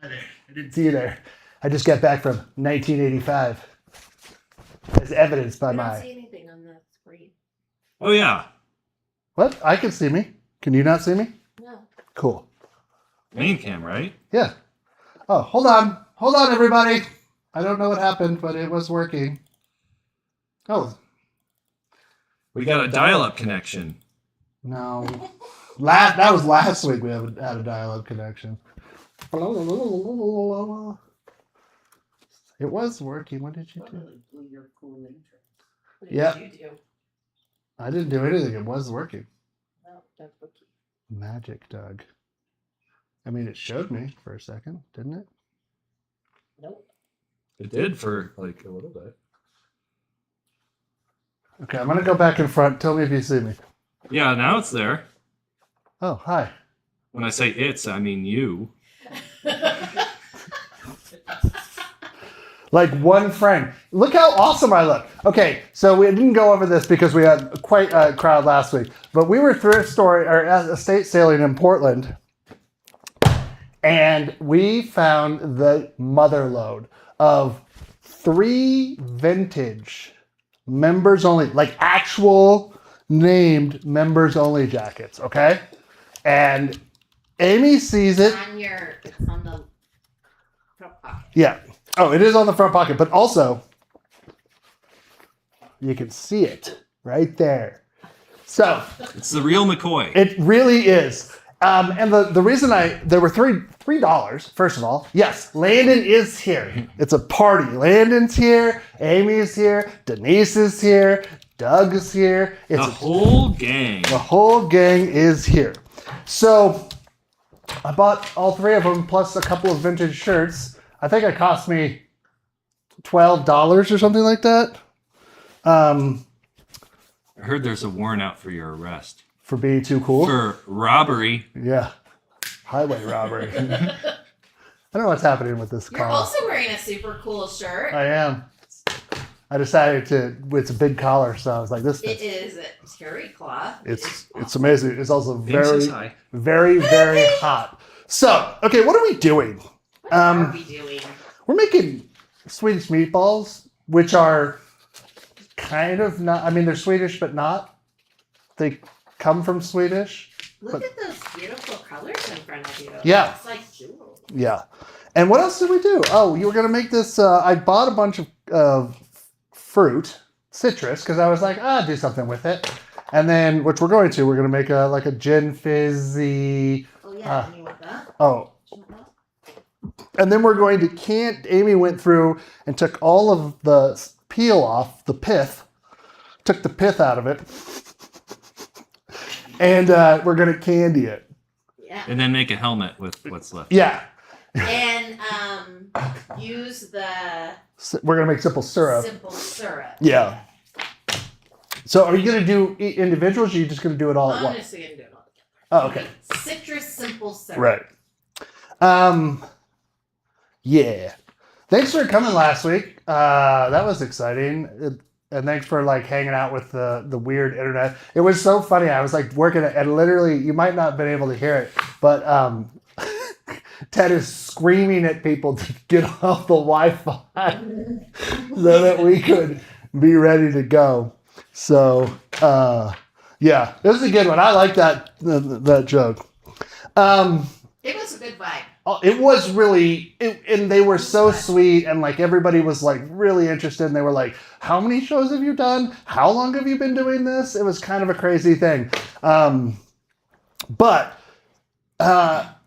Hi there. I didn't see you there. I just got back from 1985. As evidenced by I don't my... see anything on the screen. Oh, yeah. What? I can see me. Can you not see me? No. Cool. Main cam, right? Yeah. Oh, hold on. Hold on, everybody. I don't know what happened, but it was working. Oh. We got a dial-up connection. No. That was last week we had a dial-up connection. It was working. What did you do? What Yeah. did you do? I didn't do anything. It was working. No, that's what you... Magic, Doug. I mean, it showed me for a second, didn't it? Nope. It did for like a little bit. Okay, I'm going to go back in front. Tell me if you see me. Yeah, now it's there. Oh, hi. When I say it's, I mean you. Like one frame. Look how awesome I look. Okay, so we didn't go over this because we had quite a crowd last week, but we were thrift store or estate sailing in Portland, and we found the mother lode of 3 vintage members only, like actual named members only jackets. Okay, and Amy sees it. It's on the front pocket. Yeah. Oh, it is on the front pocket, but also you can see it right there. So It's the real McCoy. it really is. And the reason there were $3, first of all. Yes, Landon is here. It's a party. Landon's here. Amy's here. Denise is here. Doug is here. It's The whole gang. the whole gang is here. So I bought all 3 of them plus a couple of vintage shirts. I think it cost me $12 or something like that. I heard there's a warrant out for your arrest. For being too cool. For robbery. Yeah. Highway robbery. I don't know what's happening with this You're car. also wearing a super cool shirt. I am. I decided it's a big collar, so I was like, this It fits. is a terry cloth. It's amazing. It's also Thanks, very, it's high. very, very hot. So, okay, what are we doing? What are we doing? We're making Swedish meatballs, which are kind of not, I mean, they're Swedish, but not. They come from Swedish. Look at those beautiful colors in front of you. Yeah. It's like jewels. Yeah. And what else did we do? Oh, you were going to make this, I bought a bunch of fruit, citrus, because I was like, do something with it. And then, which we're going to make like a gin fizzy. Oh, yeah. And you want that? Oh. And then we're going to Amy went through and took all of the peel off, the pith, took the pith out of it. And we're going to candy it. Yeah. And then make a helmet with what's left. Yeah. And use the We're going to make simple syrup. simple syrup. Yeah. So are you going to do individuals or are you just going to do it all at once? Honestly, I'm doing it all together. Oh, okay. Citrus simple syrup. Right. Yeah. Thanks for coming last week. That was exciting. And thanks for like hanging out with the weird internet. It was so funny. I was like working it and literally you might not have been able to hear it, but Ted is screaming at people to get off the Wi-Fi so that we could be ready to go. So yeah, this is a good one. I like that joke. It was a good vibe. It was really, and they were so sweet, and like everybody was like really interested, and they were like, "How many shows have you done? How long have you been doing this?" It was kind of a crazy thing, but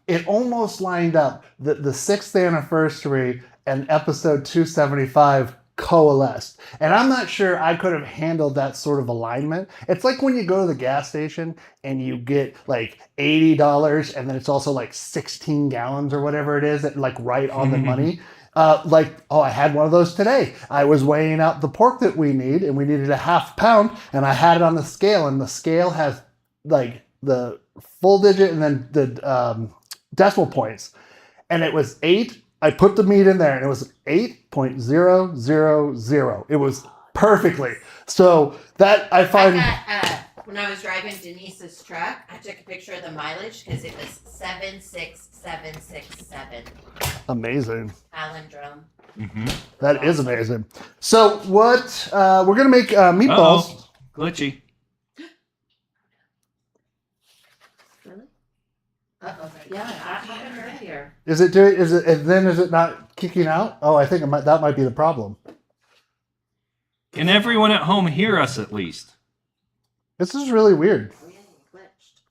it almost lined up that the 6th anniversary and episode 275 coalesced, and I'm not sure I could have handled that sort of alignment. It's like when you go to the gas station and you get like $80 and then it's also like 16 gallons or whatever it is, like right on the money. I had one of those today. I was weighing out the pork that we need and we needed a ½ pound and I had it on the scale and the scale has like the full digit and then the decimal points and it was 8. I put the meat in there and it was 8.000. It was perfectly. So that I find... I got When I was driving Denise's truck, I took a picture of the mileage because it was 76767 Amazing. palindrome. Mm-hmm. That is amazing. So what? We're gonna make meatballs. Glitchy. Really? Uh-oh. Yeah, that happened earlier. Is it doing? Is it? And then is it not kicking out? Oh, I think that might be the problem. Can everyone at home hear us at least? This is really weird. Oh, yeah, you glitched.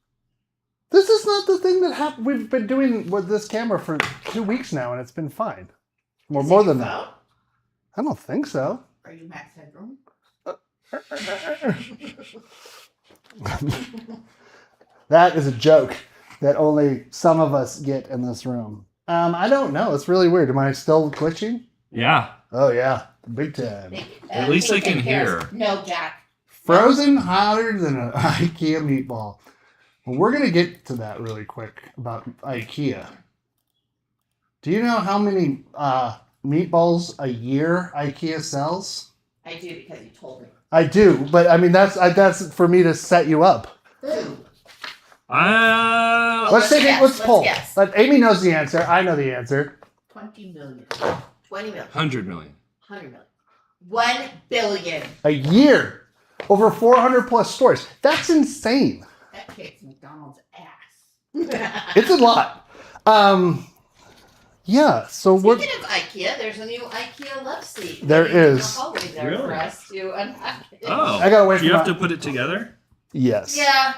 This is not the thing that happened. We've been doing with this camera for 2 weeks now, and it's been fine. Or Is it more your than that. phone? I don't think so. Are you Max Headroom? That is a joke that only some of us get in this room. I don't know. It's really weird. Am I still glitching? Yeah. Oh yeah, big time. At least I can hear. No, Jack. Frozen hotter than an IKEA meatball. Well, we're gonna get to that really quick about IKEA. Do you know how many meatballs a year IKEA sells? I do because you told me. I do, but I mean that's for me to set you up. Ooh. Let's take it. guess, Let's let's poll. guess. Amy knows the answer. I know the answer. 20 million. 20 million. 100 million. 100 million. 1 billion. A year, over 400 plus stores. That's insane. That kicks McDonald's ass. It's a lot. Yeah. So we're. Speaking of IKEA, there's a new IKEA love seat. There in is. the hallway there Really? for us to unpack it. Oh. I gotta wait Do you for have my- to put it together? Yes. Yeah.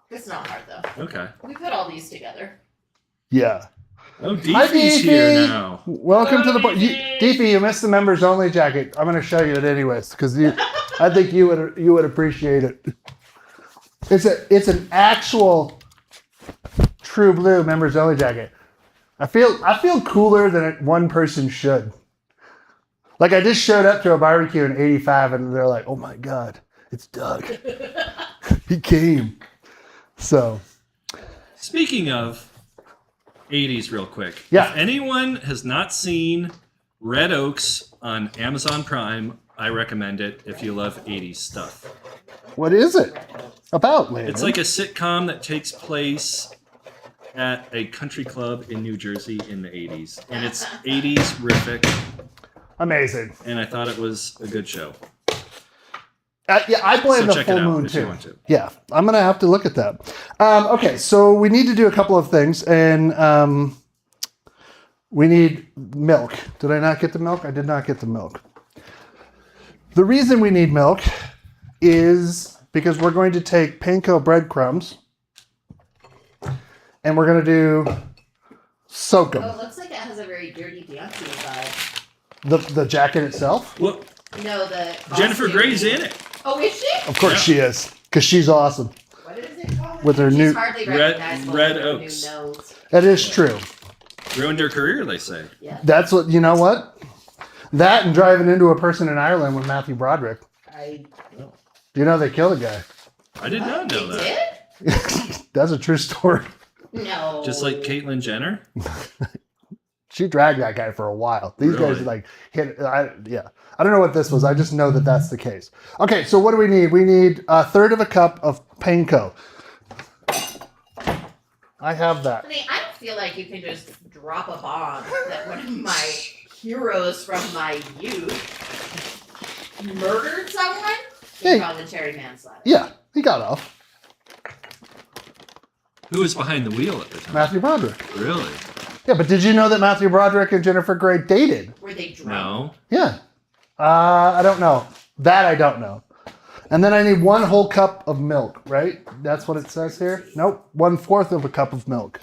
It's not hard though. Okay. We put all these together. Yeah. Oh, Hi, Deepy's here Deepy. now. Welcome to the Hello, DP. You missed the members only jacket. I'm going to show you it anyways because I think you would appreciate it. It's an actual true blue members only jacket. I feel cooler than one person should. Like I just showed up to a barbecue in '85 and they're like, "Oh my God, it's Doug. He came." So Speaking of 80s real quick. Yeah. If anyone has not seen Red Oaks on Amazon Prime, I recommend it if you love 80s stuff. what is it about, Landon? It's like a sitcom that takes place at a country club in New Jersey in the 80s. And it's 80s rific, amazing. and I thought it was a good show. Yeah, I blame So the check full it out moon if you too. want to. Yeah, I'm gonna have to look at that. Okay, so we need to do a couple of things, and we need milk. Did I not get the milk? I did not get the milk. The reason we need milk is because we're going to take panko breadcrumbs, and we're gonna do soak Oh, them. it looks like it has a very dirty dancing vibe. The jacket itself, Look, No, the Jennifer costume. Grey's in it. Oh, is she? of course she is, because she's awesome. What is it called? With her She's new- hardly Red- recognizable Red with her Oaks. New nose. That is true. Ruined her career, they say. Yeah. That's what you know. What that and driving into a person in Ireland with Matthew Broderick. I Do you know they killed a guy? I did not know They that. did? That's a true story. No. Just like Caitlyn Jenner. She dragged that guy for a while. These guys Really? like hit. Yeah, I don't know what this was. I just know that that's the case. Okay, so what do we need? We need a third of a cup of panko. I have that. Honey, I don't feel like you can just drop a bomb that one of my heroes from my youth murdered someone. Hey. Involuntary manslaughter. Yeah, he got off. Who was behind the wheel at the time? Matthew Broderick. Really? Yeah, but did you know that Matthew Broderick and Jennifer Grey dated? Were they drunk? No. Yeah. I don't know. That I don't know. And then I need 1 whole cup of milk, right? That's what it says here? Nope. 1/4 of a cup of milk.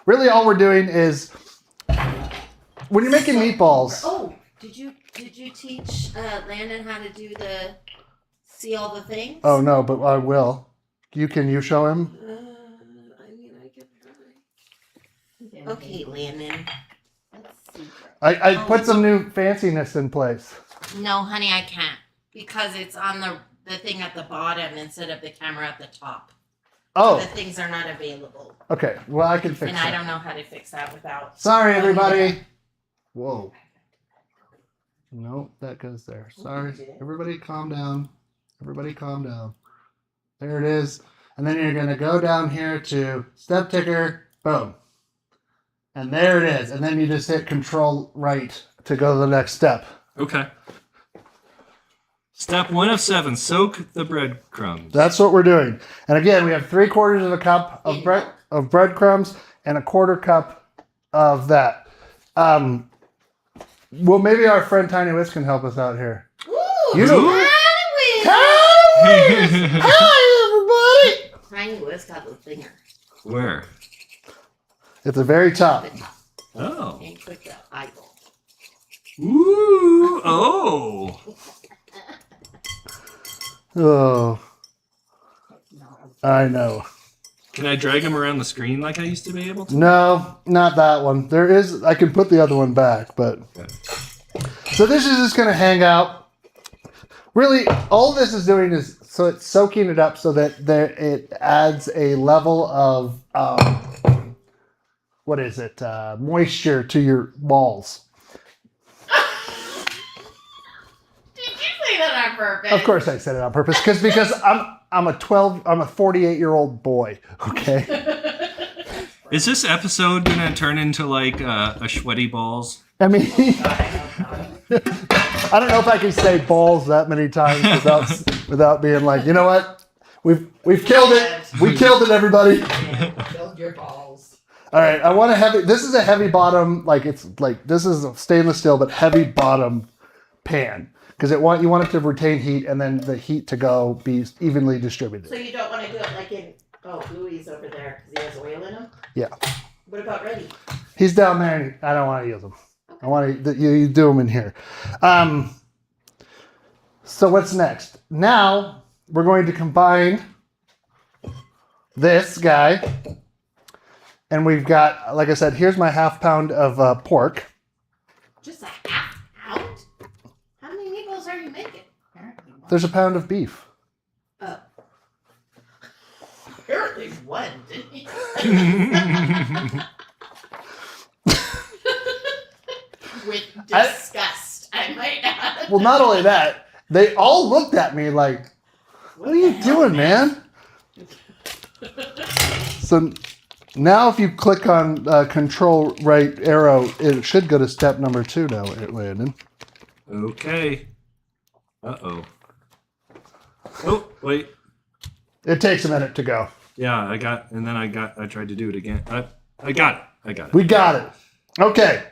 Really all we're doing is when you're making meatballs. Oh, did you teach Landon how to do the see all the things? Oh no, but I will. Can you show him? I mean, I can try. Okay, Landon. Let's see. I put some new fanciness in place. No, honey, I can't because it's on the thing at the bottom instead of the camera at the top. The Oh, things are not available, okay. Well, I can fix and I it. don't know how to fix that without. Sorry, Oh, everybody. yeah. Whoa. No, that goes there. Sorry. Everybody calm down. Everybody calm down. There it is. And then you're going to go down here to step ticker. Boom. And there it is. And then you just hit control right to go to the next step. Okay. Step 1 of 7, soak the breadcrumbs. That's what we're doing. And again, we have 3/4 of a cup of breadcrumbs and a 1/4 cup of that. Well, maybe our friend Tiny Whisk can help us out here. Ooh, You know- Tiny Whisk! Hi, everybody! Tiny Whisk got the thinger. Where? At the very top. The top. Oh. And click the eyeball. Ooh. Oh. Oh, I know. Can I drag them around the screen like I used to be able to? No, not that one. There is, I can put the other one back, but. Okay. So this is just going to hang out. Really, all this is doing is, so it's soaking it up so that it adds a level of, what is it, moisture to your balls. On purpose. Of course I said it on purpose, because I'm a 48-year-old boy, okay? Is this episode going to turn into like a sweaty balls? I mean, I don't know if I can say balls that many times without being like, you know what? We've killed it. We killed it, everybody. Killed your balls. All right, I want a heavy. This is a heavy bottom, this is a stainless steel but heavy bottom pan because you want it to retain heat and then the heat to be evenly distributed. So you don't want to do it like in Louis over there because he has oil in him. Yeah. What about Reddy? He's down there, and I don't want to use him. I want to you do them in here. So what's next? Now we're going to combine this guy, and we've got, like I said, here's my 1/2 pound of pork. Just a 1/2 pound? How many meatballs are you making? There's a pound of beef. Oh. Apparently one, didn't he? With disgust, I might add. Well, not only that, they all looked at me like, what are you doing, man? So now if you click on control right arrow, it should go to step number 2 now, Landon. Okay. Uh-oh. Oh, wait. It takes a minute to go. Yeah, I tried to do it again. I got it. We got it. Okay.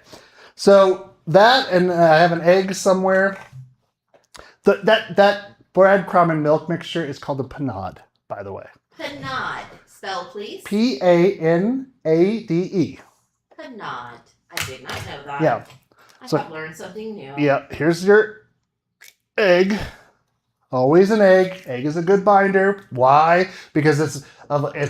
So that, and I have an egg somewhere. That breadcrumb and milk mixture is called a panade, by the way. Panade. Spell, please. Panade. Panade. I did not know that. Yeah. I've learned something new. Yeah. Here's your egg. Always an egg. Egg is a good binder. Why? Because it's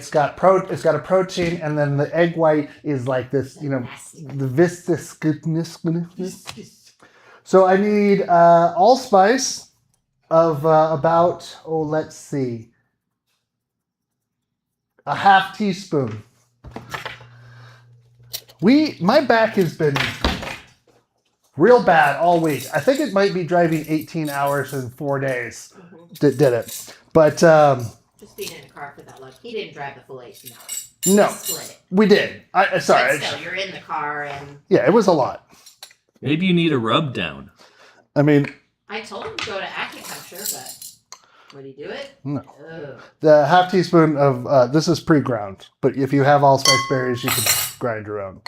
got a protein, and then the egg white is like this, the viscous goodness. So I need allspice of about, let's see, a 1/2 teaspoon. My back has been real bad all week. I think it might be driving 18 hours in 4 days that did it. But just being in a car for that long. He didn't drive the full 18 hours. no, Split it. we did. Sorry. But still, you're in the car and... Yeah, it was a lot. Maybe you need a rub down. I mean, I told him to go to acupuncture, but would he do it? no. Ugh. The 1/2 teaspoon of, this is pre-ground, but if you have allspice berries, you can grind your own.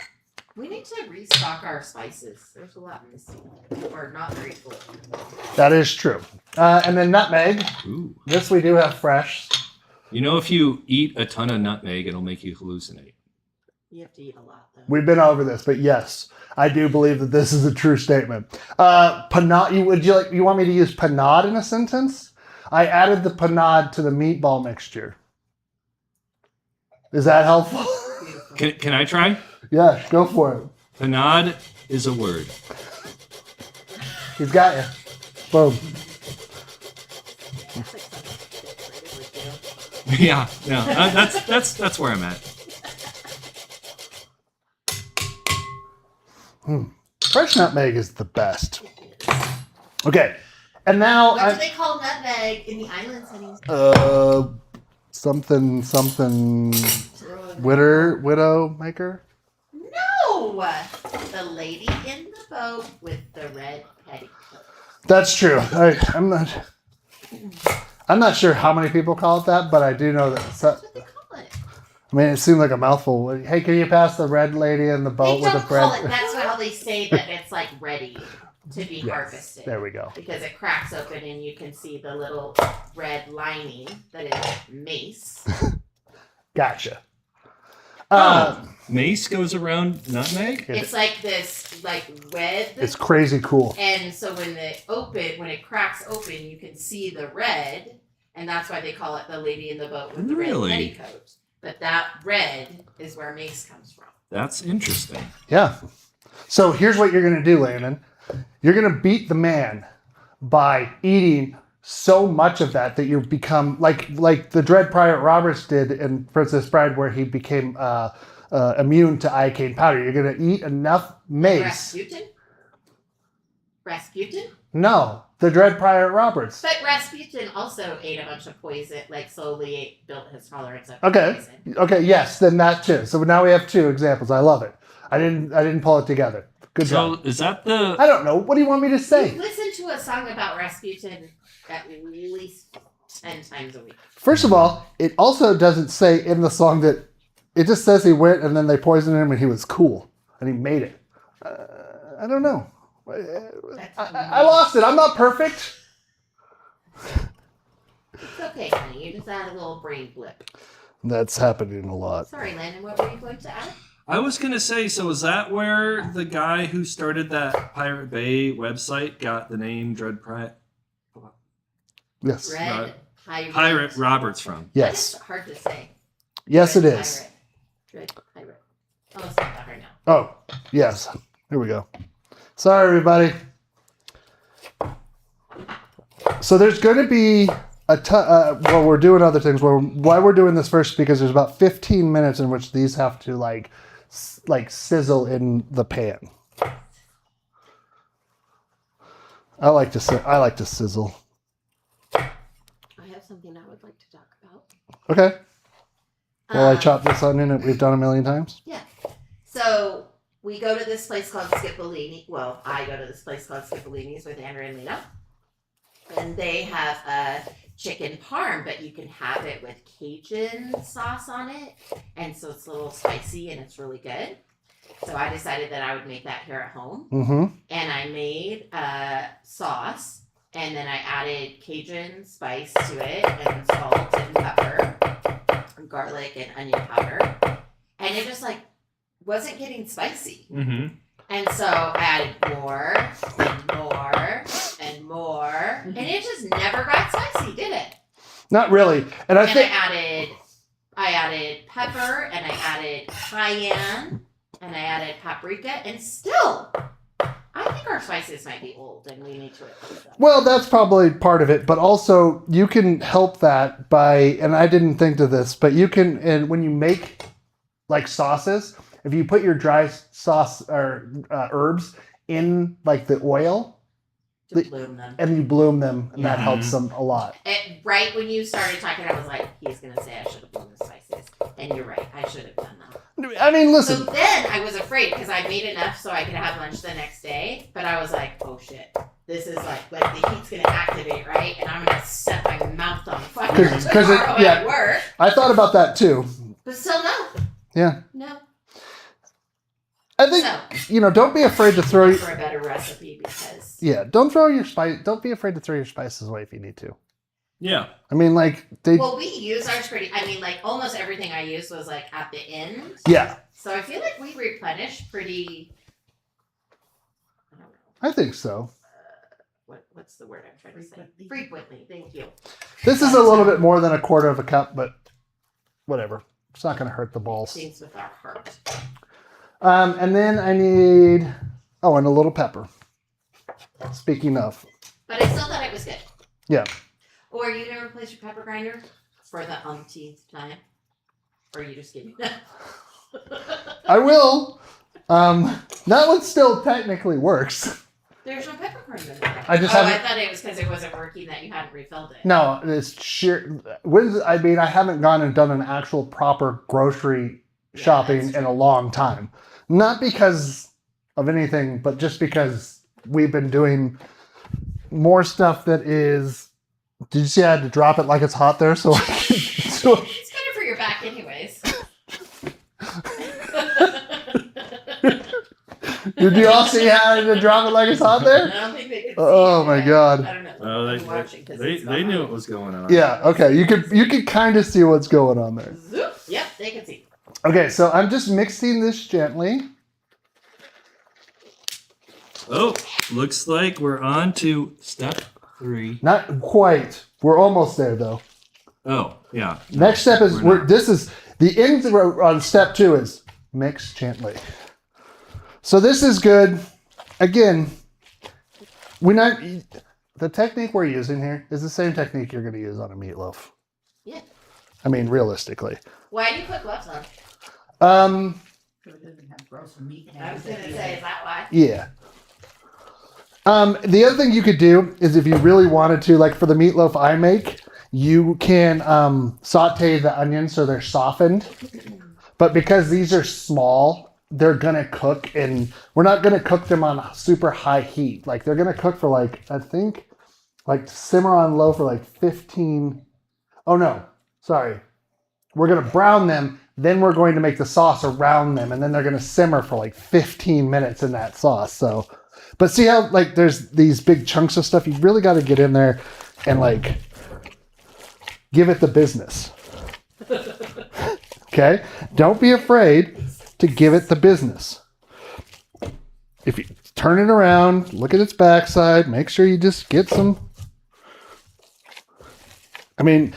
We need to restock our spices. There's a lot missing. Or not very full. That is true. And then nutmeg. Ooh. This we do have fresh. If you eat a ton of nutmeg, it'll make you hallucinate. You have to eat a lot, though. We've been over this, but yes, I do believe that this is a true statement. Panade. You want me to use panade in a sentence? I added the panade to the meatball mixture. Is that helpful? Can I try? Yeah, go for it. Panade is a word. He's got you. Boom. Yeah, that's where I'm at. Fresh nutmeg is the best. Okay, and now What do they call nutmeg in the islands, honey? something widow maker. No, the lady in the boat with the red petticoat. That's true. I'm not sure how many people call it that, but I do know that. That's what they call it. I mean, it seemed like a mouthful. Hey, can you pass the red lady in the boat They with don't the bread? call it. That's how they say that it's like ready to be Yes, harvested. there we go. Because it cracks open and you can see the little red lining that is mace. Gotcha. Mace goes around nutmeg? It's like this web. It's crazy cool. And so when it cracks open, you can see the red, and that's why they call it the lady in the boat with the red petticoat. But that red is where mace comes from. That's interesting. Yeah. So here's what you're going to do, Landon. You're going to beat the man by eating so much of that you become like the Dread Pirate Roberts did in Princess Bride, where he became immune to iocane powder. You're going to eat enough mace. Rasputin? No, the Dread Pirate Roberts. But Rasputin also ate a bunch of poison, slowly built his tolerance of Okay. poison. Okay. Yes. Then that too. So now we have two examples. I love it. I didn't pull it together. Good job. So is that the... I don't know. What do you want me to say? You listen to a song about Rasputin at least 10 times a week. First of all, it also doesn't say in the song that it just says he went and then they poisoned him and he was cool and he made it. I don't know. I lost it. I'm not perfect. It's okay, honey. You just had a little brain blip. That's happening a lot. Sorry, Landon. What were you going to add? I was going to say, so is that where the guy who started that Pirate Bay website got the name Dread Pirate? Yes. Red Pirate Roberts from? Yes. That is hard to say. Yes, Red it is. Dread Pirate. Oh, it's not that hard now. Oh, yes. Here we go. Sorry, everybody. So there's going to be a ton. Well, we're doing other things. Why we're doing this first because there's about 15 minutes in which these have to like sizzle in the pan. I like to sizzle. I have something I would like to talk about. Okay. Well, I chop this onion that we've done a million times. Yeah. So we go to this place called Scipolini. Well, I go to this place called Scipolini's with Andrew and Lena. And they have a chicken parm, but you can have it with Cajun sauce on it. And so it's a little spicy and it's really good. So I decided that I would make that here at home. Mm-hmm. And I made a sauce. And then I added Cajun spice to it and salt and pepper and garlic and onion powder. And it just wasn't getting spicy. Mm-hmm. And so I added more and more and more. And it just never got spicy, did it? Not really. And I think I added pepper and I added cayenne and I added paprika and still I think our spices might be old and we need to replace them. well, that's probably part of it, but also you can help that by, and I didn't think of this, but you can, and when you make like sauces, if you put your dry sauce or herbs in like the oil To bloom them. and you bloom them, and that Mhm. helps them a lot. And right when you started talking, I was like, he's going to say I should have bloomed the spices. And you're right, I should have done that. I mean, So listen, then I was afraid because I made enough so I could have lunch the next day. But I was like, oh shit. This is like the heat's going to activate, right? And I'm going to set my mouth on fire 'Cause tomorrow yeah. at work. I thought about that too. But still, no. Yeah. No. I think, So, don't be afraid to throw, for a better recipe because don't throw your spice, don't be afraid to throw your spices away if you need to. Yeah. I mean, like, they, well, we use ours pretty. I mean, like almost everything I used was like at the end. yeah, So I feel like we replenish pretty. I don't know. I think so. What's the word I'm trying to say? Frequently. Thank you. This is a little bit more than a quarter of a cup, but whatever. It's not going to hurt the balls. Things with our heart. And then I need, and a little pepper. Speaking of. But I still thought it was good. Yeah. Or you gonna replace your pepper grinder for the umpteenth time? Or are you just kidding? I will. That one still technically works. There's no peppercorn in there. I just I haven't. thought it was because it wasn't working that you hadn't refilled it. No, it's sheer. I mean, I haven't gone and done an actual proper grocery shopping that's in a long time. Not because of anything, but just because we've been doing more stuff that is. Did you see I had to drop it like it's hot there? So, It's better for your back, anyways. did you all see how I had to drop it like it's hot I there? don't think they could see Oh it, my right? God. I don't know. Oh, I'm watching 'cause it's they knew gone. what was going on. Yeah. Okay. You could kind of see what's going on there. Zoop. Yep, they can see. Okay. So I'm just mixing this gently. Oh, looks like we're on to step 3. Not quite. We're almost there though. Oh, yeah. Next step is We're not. this is the end on step 2 is mix gently. So this is good. Again, the technique we're using here is the same technique you're going to use on a meatloaf. Yeah. I mean, realistically. Why do you put gloves on? So it doesn't have gross meat. I was gonna say, is that why? Yeah. The other thing you could do is if you really wanted to, like for the meatloaf I make, you can saute the onions so they're softened. But because these are small, they're going to cook, and we're not going to cook them on super high heat. Like they're going to cook for I think, simmer on low for 15. Oh no, sorry. We're going to brown them. Then we're going to make the sauce around them, and then they're going to simmer for 15 minutes in that sauce. So, but see how there's these big chunks of stuff. You really got to get in there and give it the business. Okay, don't be afraid to give it the business. If you turn it around, look at its backside, make sure you just get some. I mean,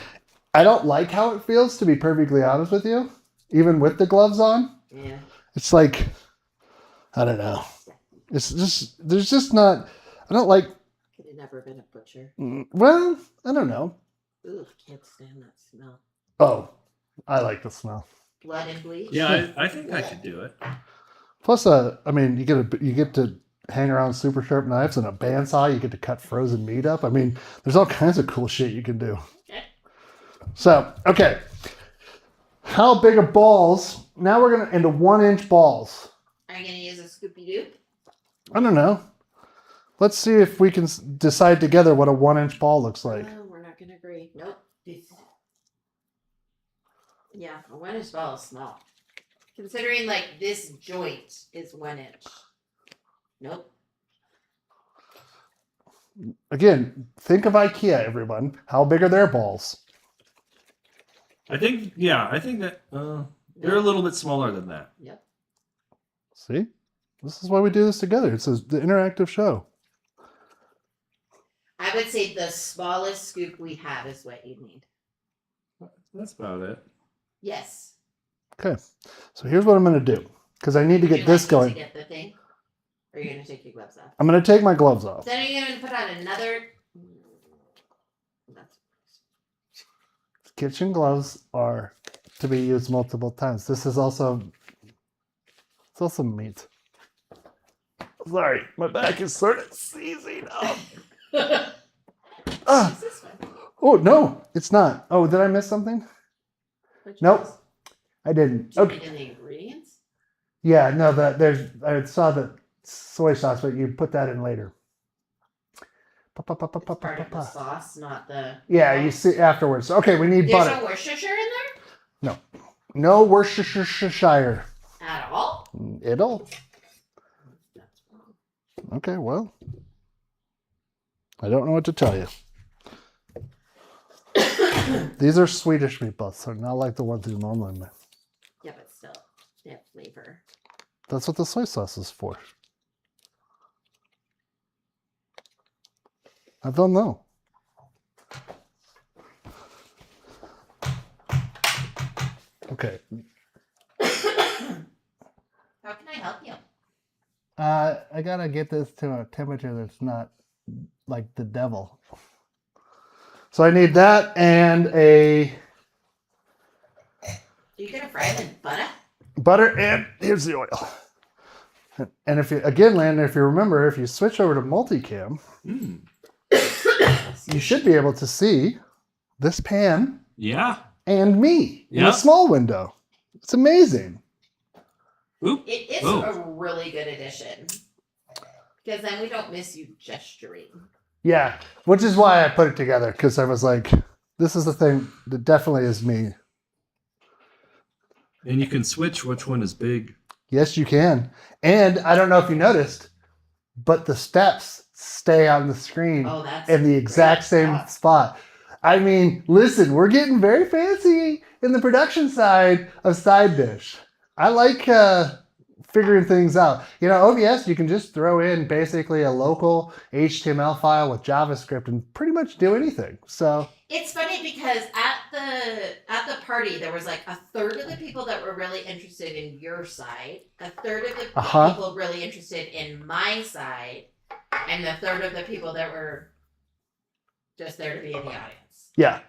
I don't like how it feels, to be perfectly honest with you, even with the gloves on. Yeah. It's I don't know. It's just, there's just not, I don't like, Could have never been a butcher. well, I don't know. Ooh, can't stand that smell. Oh, I like the smell. Blood and bleach. Yeah, I think I could do it. Plus, I mean, you get to hang around super sharp knives and a bandsaw. You get to cut frozen meat up. I mean, there's all kinds of cool shit you can do. Okay. So, okay. How big are balls? Now we're going to into 1-inch balls. Are you gonna use a Scoopy Doo? I don't know. Let's see if we can decide together what a 1-inch ball looks like. No, we're not gonna agree. Nope. Yeah, a 1-inch ball is small. Considering this joint is 1 inch. Nope. Again, think of IKEA, everyone. How big are their balls? I think that they're a little bit smaller than that. Yep. See? This is why we do this together. It's the interactive show. I would say the smallest scoop we have is what you need. That's about it. Yes. Okay. So here's what I'm going to do. Because I need to Would get you this like me going. To get the thing? Or are you gonna take your gloves off? I'm going to take my gloves off. Then are you gonna put on another? That's Kitchen gloves are to be used multiple times. This is also meat. Sorry, my back is sort of seizing up. Ah. What's this one? Oh no, it's not. Oh, did I miss something? Which Nope. ones? I didn't. Do you Okay. need any ingredients? Yeah, no, I saw the soy sauce, but you put that in later. It's part of the sauce, not the. Yeah, you see afterwards. Okay, we need There's butter. no Worcestershire in there No Worcestershire. at all. It'll. Okay, well, I don't know what to tell you. These are Swedish meatballs, so not like the ones you normally make. Yeah, but still, they have flavor. That's what the soy sauce is for. I don't know. Okay. How can I help you? I gotta get this to a temperature that's not like the devil. So I need that and a Are you gonna fry them in butter? butter, and here's the oil. And if you, again, Landon, if you remember, if you switch over to multicam, Mm. you should be able to see this pan Yeah. and me in a Yep. small window. It's amazing. Oop. It is Oh. a really good addition. Because then we don't miss you gesturing. Yeah, which is why I put it together, because I was like, this is the thing that definitely is me. And you can switch which one is big. Yes, you can. And I don't know if you noticed, but the steps stay on the screen Oh, that's in the exact great same stuff. spot. I mean, listen, we're getting very fancy in the production side of side dish. I like figuring things out. You know, OBS, you can just throw in basically a local HTML file with JavaScript and pretty much do anything. So It's funny because at the party there was like a third of the people that were really interested in your side, a third of the people really interested in my side, and a third of the people that were just there to be in the audience. yeah,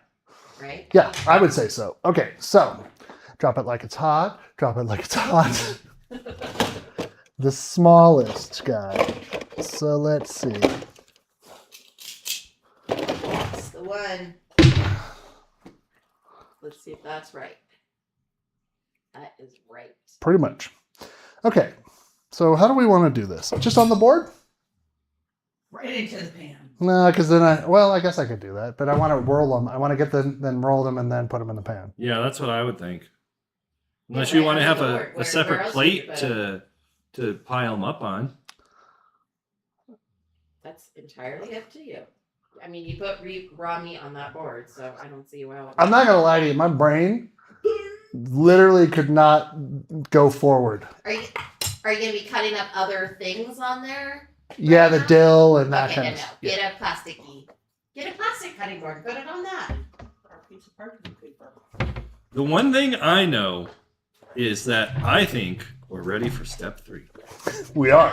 Right? yeah, I would say so. Okay, so drop it like it's hot. Drop it like it's hot. The smallest guy. So let's see. That's the one. Let's see if that's right. That is right. Pretty much. Okay, so how do we want to do this? Just on the board? Right into the pan. No, because then I guess I could do that, but I want to whirl them. I want to get them, then roll them, and then put them in the pan. Yeah, that's what I would think. Unless Yeah, you want to right, have where a separate else would you plate put to pile them up on. That's entirely up to you. I mean, you put raw meat on that board, so I don't see why. I'm not gonna lie to you. My brain literally could not go forward. Are you gonna be cutting up other things on there? Yeah, the dill and that Okay, kind then of no. stuff. Yeah. Get a plastic cutting board and put it on that. Or a piece of parchment paper. The one thing I know is that I think we're ready for step 3. We are.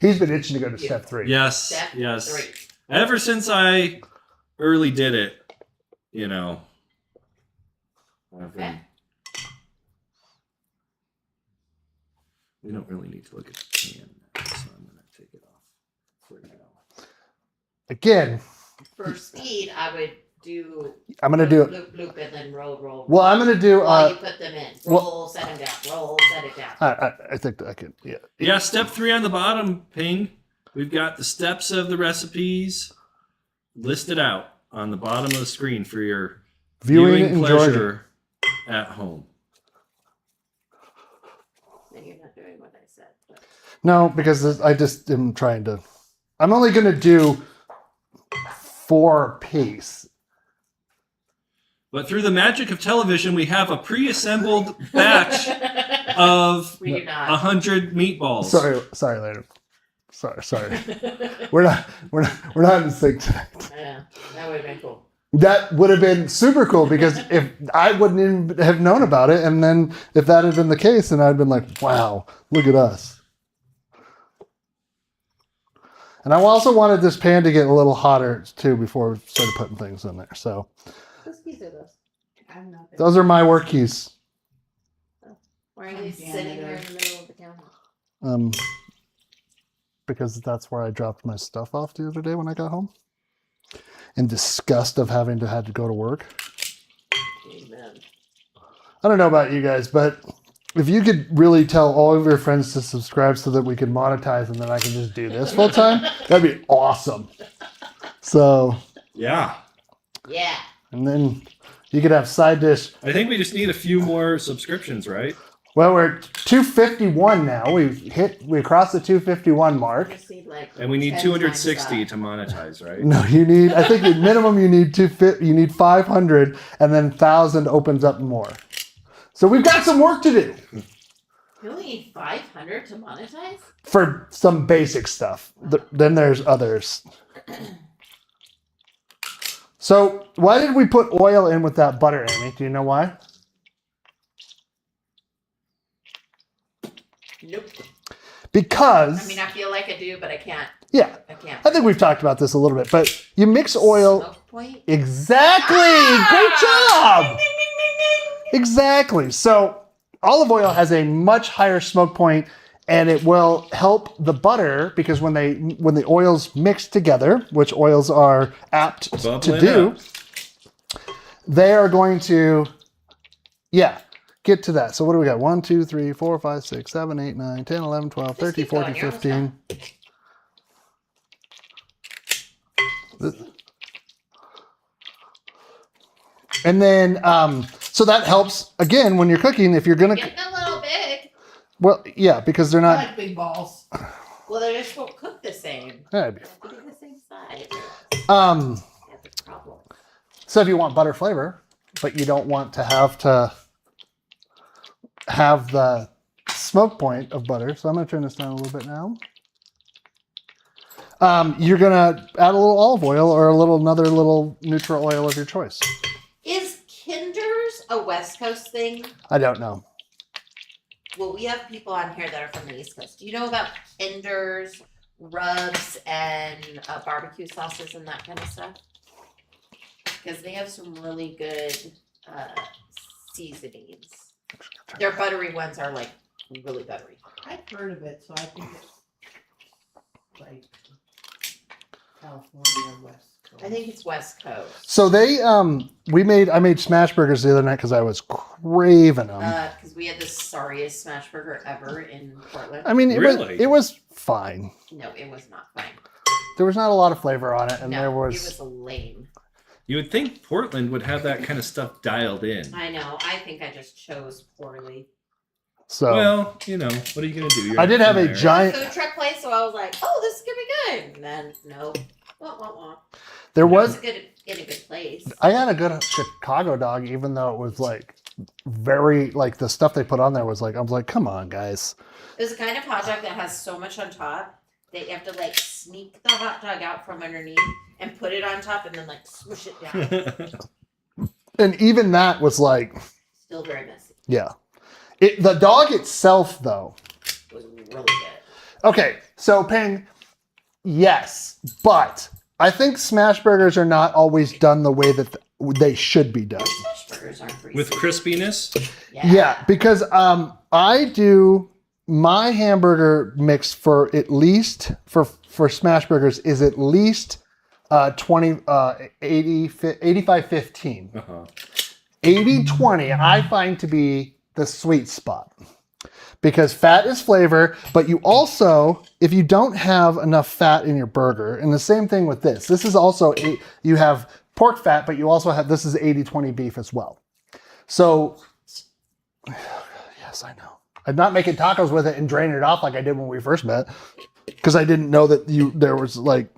He's been itching to go to step 3. Yes, Step yes. 3. Ever since I early did it, you know. Okay. We don't really need to look at the pan now, so I'm going to take it off for now. Again, For speed, I would do. I'm gonna do it. Loop, loop, and then roll. Well, I'm gonna do. While you put them in. well- Roll, set them down. Roll, set it down. I think that I could. Yeah. Yeah, step 3 on the bottom, Ping. We've got the steps of the recipes listed out on the bottom of the screen for your Viewing in Georgia. pleasure at home. And you're not doing what I said. But. No, because I just am trying to. I'm only gonna do 4 piece. But through the magic of television, we have a pre-assembled batch of We do not. 100 meatballs. Sorry, later. Sorry. We're not in sync tonight. Yeah, that would have been cool. That would have been super cool because if I wouldn't even have known about it, and then if that had been the case, then I'd been like, wow, look at us. And I also wanted this pan to get a little hotter too before we started putting things in there. So Whose keys are those? I'm not there. those are my work keys. Why are they sitting there in the middle of the counter? Because that's where I dropped my stuff off the other day when I got home. In disgust of having to had to go to work. Amen. I don't know about you guys, but if you could really tell all of your friends to subscribe so that we can monetize and then I can just do this full time, that'd be awesome. So, Yeah. Yeah. and then you could have side dish. I think we just need a few more subscriptions, right? Well, we're at 251 now. We crossed the 251 mark. Just need like And we need 10 260 times to monetize, right? No, I think at minimum you need 500 and then 1,000 opens up more. So we've got some work to do that. You only need 500 to monetize? for some basic stuff. Then there's others. So why did we put oil in with that butter, Amy? Do you know why? Nope. Because I mean, I feel like I do, but I can't. yeah, I can't. I think we've talked about this a little bit, but you mix oil. Smoke point? Exactly. Great job. Exactly. So olive oil has a much higher smoke point and it will help the butter because when the oils mix together, which oils are apt to Bubbling do, up. they are going to, get to that. So what do we got? 1, 2, 3, 4, 5, 6, 7, 8, 9, 10, 11, 12, Just 13, keep going, 14, you're almost 15. And then, so that helps, again, when you're cooking, if you're going to, Getting a little big. well, yeah, because they're I not, like big balls. Well, they just won't cook the same. that'd They be- have to be the same size. That's the problem. so if you want butter flavor, but you don't want to have the smoke point of butter, so I'm going to turn this down a little bit now. You're going to add a little olive oil or another little neutral oil of your choice. Is Kinder's a West Coast thing? I don't know. Well, we have people on here that are from the East Coast. Do you know about Kinder's, rubs, and barbecue sauces and that kind of stuff? Because they have some really good seasonings. Their buttery ones are like really buttery. I've heard of it, so I think it's like California, West Coast. I think it's West Coast. So they, I made smash burgers the other night because I was craving them. Because we had the sorriest smash burger ever in Portland. I mean, Really? it was fine. No, it was not fine. There was not a lot of flavor on it, and No, there it was. was lame. You would think Portland would have that kind of stuff dialed in. I know. I think I just chose poorly. So Well, what are you going to do? You're I did have a there. giant. Food truck place, so I was like, "Oh, this is gonna be good." And then no, There It was was. a good in a good place. I had a good Chicago dog, even though it was like very like the stuff they put on there was like I was like, come on, guys. It was a kind of hot dog that has so much on top that you have to like sneak the hot dog out from underneath and put it on top and then like swoosh it down. And even that was like, Still very messy. yeah. The dog itself, though. It was really good. Okay, so Ping, yes, but I think smash burgers are not always done the way that they should be done. Smash burgers aren't greasy. With crispiness? Yeah, because I do my hamburger mix for at least for smash burgers is at least 85-15. Uh-huh. 80-20 I find to be the sweet spot. Because fat is flavor, but you also, if you don't have enough fat in your burger, and the same thing with this. This is also, you have pork fat, but you also have, this is 80-20 beef as well. So, yes, I know. I'm not making tacos with it and draining it off like I did when we first met. Because I didn't know that there was like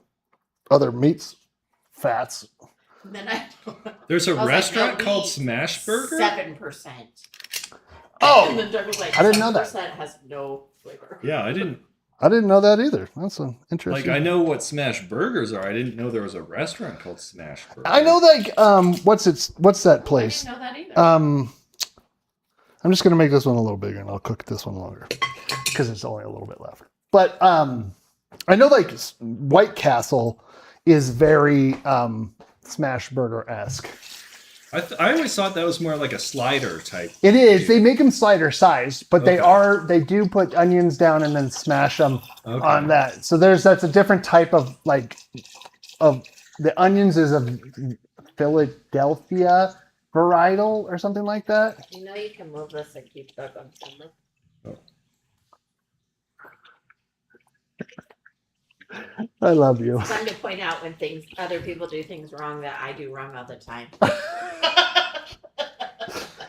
other meats, fats. And then There's a I was like, restaurant no, called we Smash Burger? 7%. Oh! And then Doug was like, I didn't know that. 7% has no flavor. Yeah, I didn't. I didn't know that either. That's an interesting. Like, I know what Smash Burgers are. I didn't know there was a restaurant called Smash Burger. I know like what's that place? I didn't know that either. I'm just gonna make this one a little bigger and I'll cook this one longer because it's only a little bit left. But I know like White Castle is very smash burger-esque. I always thought that was more like a slider type. It is. They make them slider sized, but Okay. they do put onions down and then smash them Okay. on that. So that's a different type of the onions is a Philadelphia varietal or something like that. You know you can move this and keep Doug on camera. I love you. It's fun to point out when other people do things wrong that I do wrong all the time.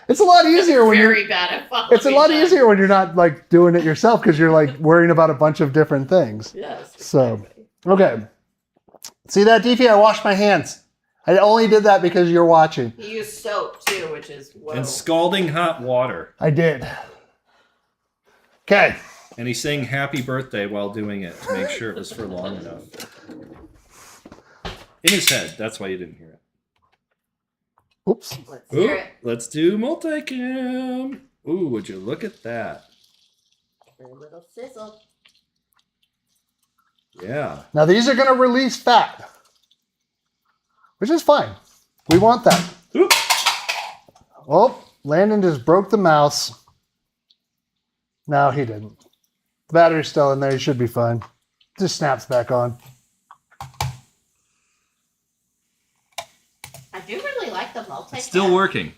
It's a lot easier when you're. Very bad at following It's a lot that. easier when you're not like doing it yourself because you're like worrying about a bunch of different things. Yes. So- exactly. Okay. See that, Deefy? I washed my hands. I only did that because you're watching. You use soap too, which is whoa. And scalding hot water. I did. Okay. And he's saying happy birthday while doing it to make sure it was for long enough. In his head. That's why you didn't hear it. Oops. Let's hear Ooh, it. let's do multicam. Ooh, would you look at that? A little sizzle. Yeah. Now these are going to release fat, which is fine. We want that. Oop. Oh, Landon just broke the mouse. No, he didn't. The battery's still in there. You should be fine. Just snaps back on. I do really like the multi. It's still working.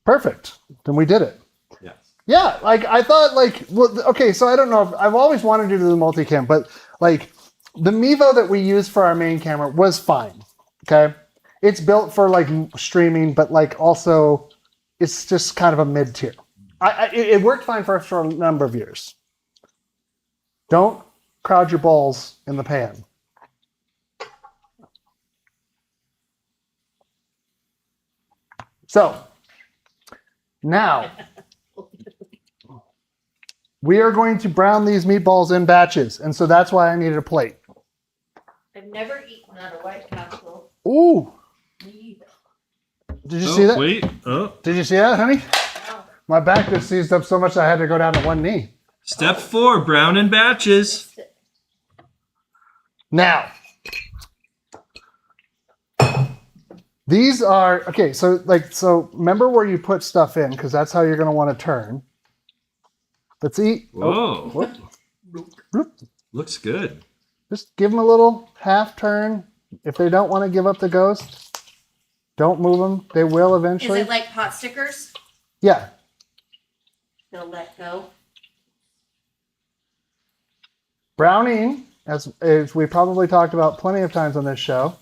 Perfect. Then we did it. Yes. Yeah, like I thought, like, well, okay, so I don't know. I've always wanted to do the multicam, but like the Mevo that we use for our main camera was fine. Okay, it's built for like streaming, but like also it's just kind of a mid tier. It worked fine for us for a number of years. Don't crowd your balls in the pan. So now we are going to brown these meatballs in batches, and so that's why I needed a plate. I've never eaten out of White Castle. Ooh, Me either. did you see that? Wait. Oh. Did you see that, honey? Oh, My back just seized up so much I had to go down to one knee. Step 4, brown in batches. Now, these are okay. So remember where you put stuff in, because that's how you're going to want to turn. Let's eat. Whoa. Whoop. Bloop. Looks good. Just give them a little half turn. If they don't want to give up the ghost, don't move them. They will is eventually. it like pot stickers? Yeah. They'll let go. Browning, as we probably talked about plenty of times on this show.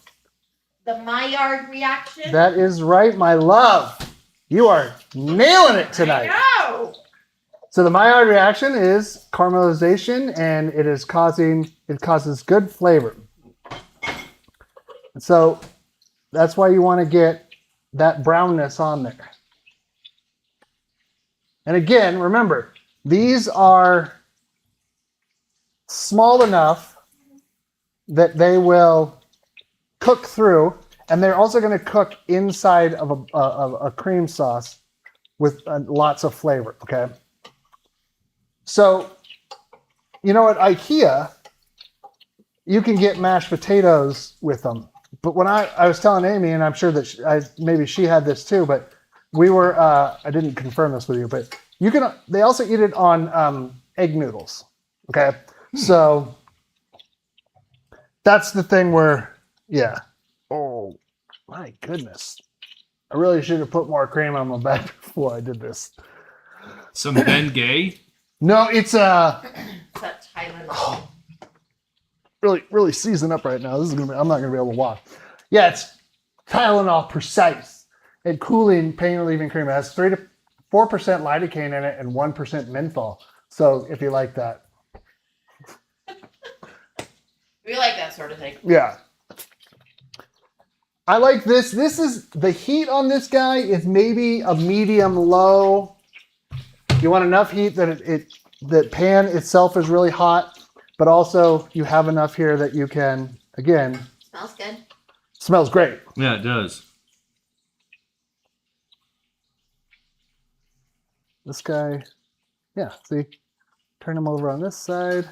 The Maillard reaction. That is right, my love. You are nailing it tonight. I know. So the Maillard reaction is caramelization, and it causes good flavor. And so that's why you want to get that brownness on there. And again, remember, these are small enough that they will cook through, and they're also going to cook inside of a cream sauce with lots of flavor, okay? So, you know, at IKEA, you can get mashed potatoes with them. But when I was telling Amy, and I'm sure that maybe she had this too, but we were, I didn't confirm this with you, but they also eat it on egg noodles, okay? So that's the thing where, yeah. Oh, my goodness. I really should have put more cream on my back before I did this. Some Ben Gay. No, it's It's that Tylenol. really seasoned up right now. I'm not gonna be able to walk. Yeah, it's Tylenol Precise and cooling pain relieving cream. It has 3 to 4% lidocaine in it and 1% menthol. So if you like that, We like that sort of thing. yeah. I like this. This is the heat on this guy is maybe a medium low. You want enough heat that the pan itself is really hot, but also you have enough here that you can, again, Smells good. smells great. Yeah, it does. This guy, yeah, see, turn him over on this side.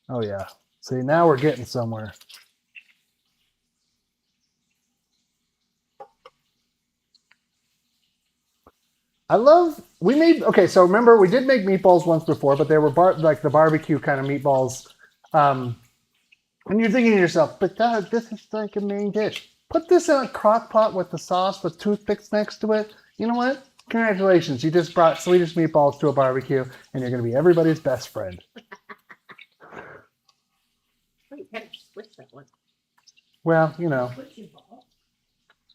Oh yeah, see, now we're getting somewhere. Okay, so remember we did make meatballs once before, but they were like the barbecue kind of meatballs. And you're thinking to yourself, but God, this is like a main dish. Put this in a crock pot with the sauce with toothpicks next to it. You know what? Congratulations, you just brought Swedish meatballs to a barbecue, and you're going to be everybody's best friend. You kind of switch that one. Well, you know,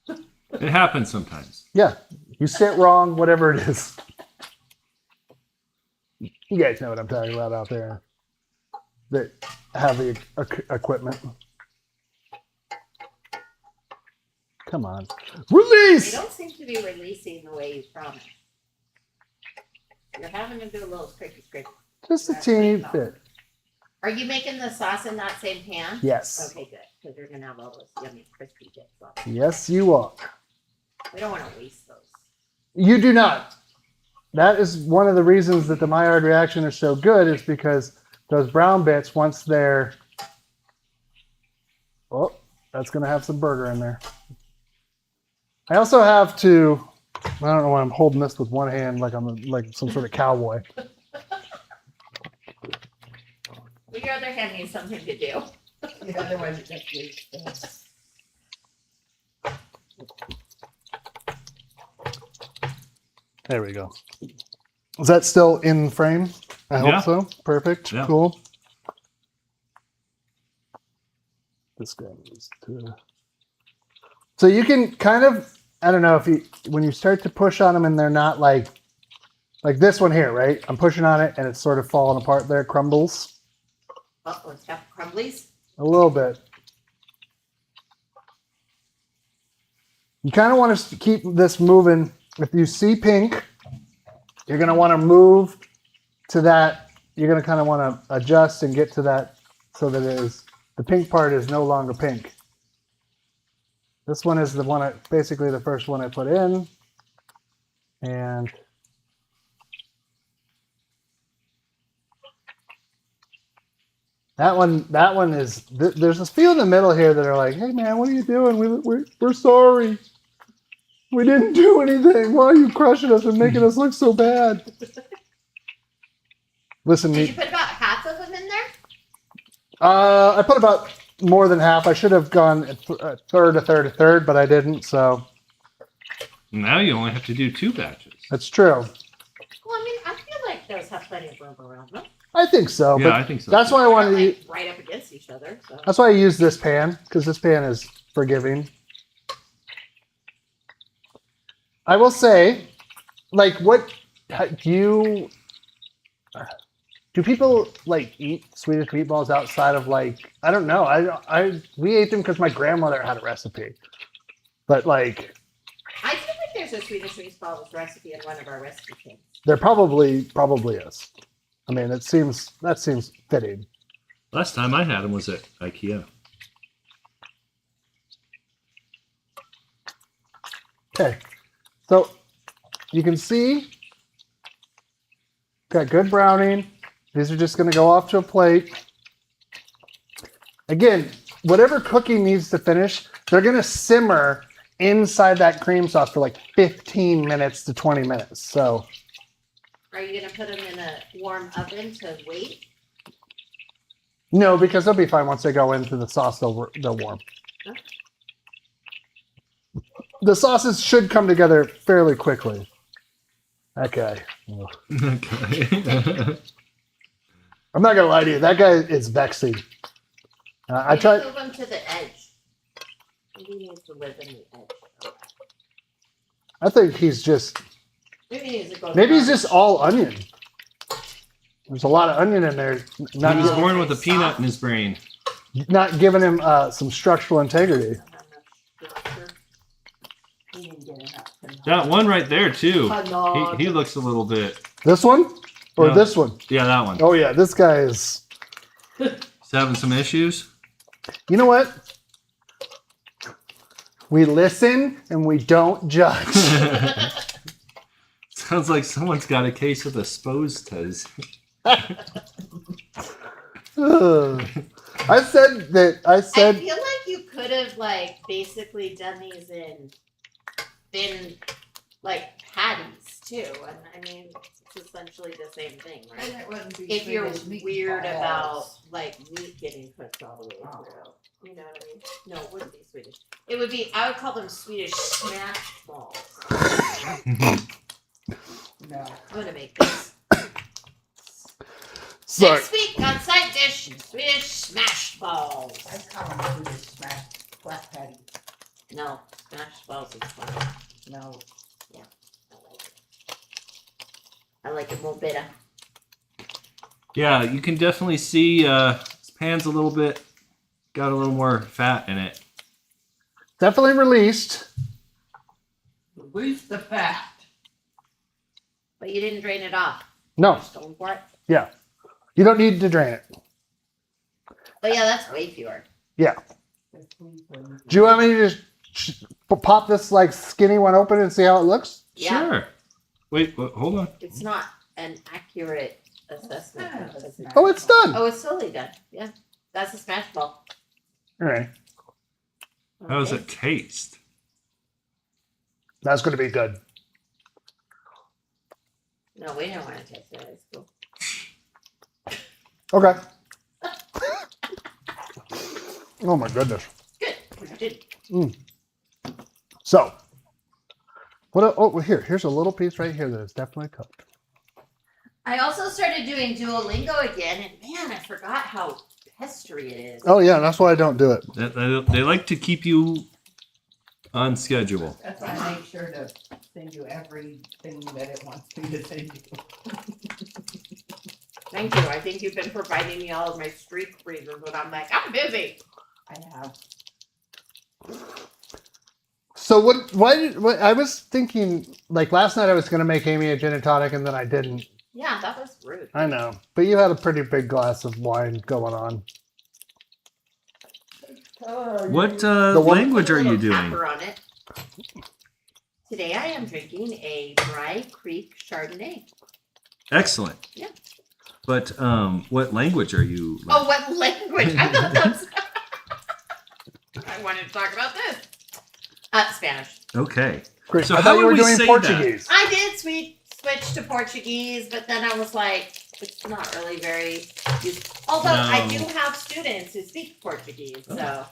It happens sometimes. yeah, you sit wrong, whatever it is. You guys know what I'm talking about out there that have the equipment. Come on. They Release! don't seem to be releasing the way you promised. You're having to do a little scrapey. Just a teeny bit. Are you making the sauce in that same pan? Yes. Okay, good. Because you're gonna have all those yummy crispy bits on. Yes, you are. We don't want to waste those. You do not. That is one of the reasons that the Maillard reaction is so good, is because those brown bits, once they're... Oh, that's going to have some burger in there. I also have to I don't know why I'm holding this with one hand like I'm like some sort of cowboy. Well, your other hand needs something to do. Yeah, otherwise it gets loose. There we go. Is that still in frame? I Yeah. hope so. Perfect. Yeah. Cool. This guy needs to. So you can kind of, I don't know if you, when you start to push on them and they're not like this one here, right? I'm pushing on it and it's sort of falling apart there, crumbles Oh, it's got crumblies. a little bit. You kind of want to keep this moving. If you see pink, you're going to want to move to that. You're going to kind of want to adjust and get to that so that it is, the pink part is no longer pink. This one is the one, basically the first one I put in. And that one is, there's this few in the middle here that are like, hey man, what are you doing? We're sorry. We didn't do anything. Why are you crushing us and making us look so bad? Listen, Did you put about half of them in there? I put about more than half. I should have gone a third, but I didn't. So Now you only have to do 2 batches. that's true. Well, I mean, I feel like those have plenty of room around them. I think so. Yeah, but I think so. That's why I wanted to. They're, like, right up against each other. So. That's why I use this pan, because this pan is forgiving. I will say, like, what do people like eat Swedish meatballs outside of like, I don't know. We ate them because my grandmother had a recipe, but like I feel like there's a Swedish meatballs recipe in one of our recipe kits. there probably is. I mean, that seems fitting. Last time I had them was at IKEA. Okay, so you can see got good browning. These are just going to go off to a plate. Again, whatever cooking needs to finish, they're going to simmer inside that cream sauce for like 15 minutes to 20 minutes. So, Are you going to put them in a warm oven to wait? no, because they'll be fine once they go into the sauce, they'll warm. Okay. The sauces should come together fairly quickly. Okay. Okay. I'm not going to lie to you. That guy is vexing. I Maybe tried. move them to the edge. Maybe he needs to live in the edge. I think he's just. Maybe he needs to go. Maybe he's just all onion. There's a lot of onion in there. He was Not, born with a peanut in his brain. not giving him some structural integrity. He didn't get enough. Got one right there too. Panade. He looks a little bit. This one? Or Yeah. this one? Yeah, that one. Oh, yeah. This guy is. He's having some issues. You know what? We listen and we don't judge. Sounds like someone's got a case of asbestos. Ugh. I said. I feel like you could have like basically done these in thin like patties too, and I mean it's essentially the same thing, right? And it wouldn't be If you're Swedish weird meatballs. about like meat getting cooked all the way Oh. through, you know what I mean? No, it wouldn't be Swedish. It would be. I would call them Swedish smash balls. No. I'm gonna make this. Sorry. Next week on side dish, Swedish smash balls. I call them Swedish smash flat patty. No, smash balls is fine. No. I like it more bitter. Yeah, you can definitely see his pan's a little bit, got a little more fat in it. Definitely released. Release the fat. But you didn't drain it off. No. Just going for it. Yeah. You don't need to drain it. But yeah, that's way fewer. Yeah. Do you want me to just pop this like skinny one open and see how it looks? Yeah. Sure. Wait, hold on. It's not an accurate assessment. Yeah, of it's it. not. Oh, it's done. Oh, it's totally done. Yeah. That's a smash ball. All right. How does Okay. it taste? That's going to be good. No, we didn't want to taste it. It's cool. Okay. Oh my goodness. Good. We did. So, what? Oh, well, here's a little piece right here that is definitely cooked. I also started doing Duolingo again, and man, I forgot how pestery it is. Oh yeah, that's why I don't do it. They like to keep you on schedule. That's why I make sure to send you everything that it wants me to send you. Thank you. I think you've been providing me all of my streak freezers when I'm like, I'm busy. I have. So what I was thinking, like last night I was going to make Amy a gin and tonic and then I didn't. Yeah, that was rude. I know. But you had a pretty big glass of wine going on. What The one- language are you Little doing? capper on it. Today I am drinking a Dry Creek Chardonnay. Excellent. Yeah. But what language are you? Oh, what language? I thought that's. I wanted to talk about this. Spanish. Okay. Great. So I how thought you would were we doing say Portuguese. I did switch to Portuguese, but then I was like, it's not really very useful. Although I do have students who speak Portuguese, so,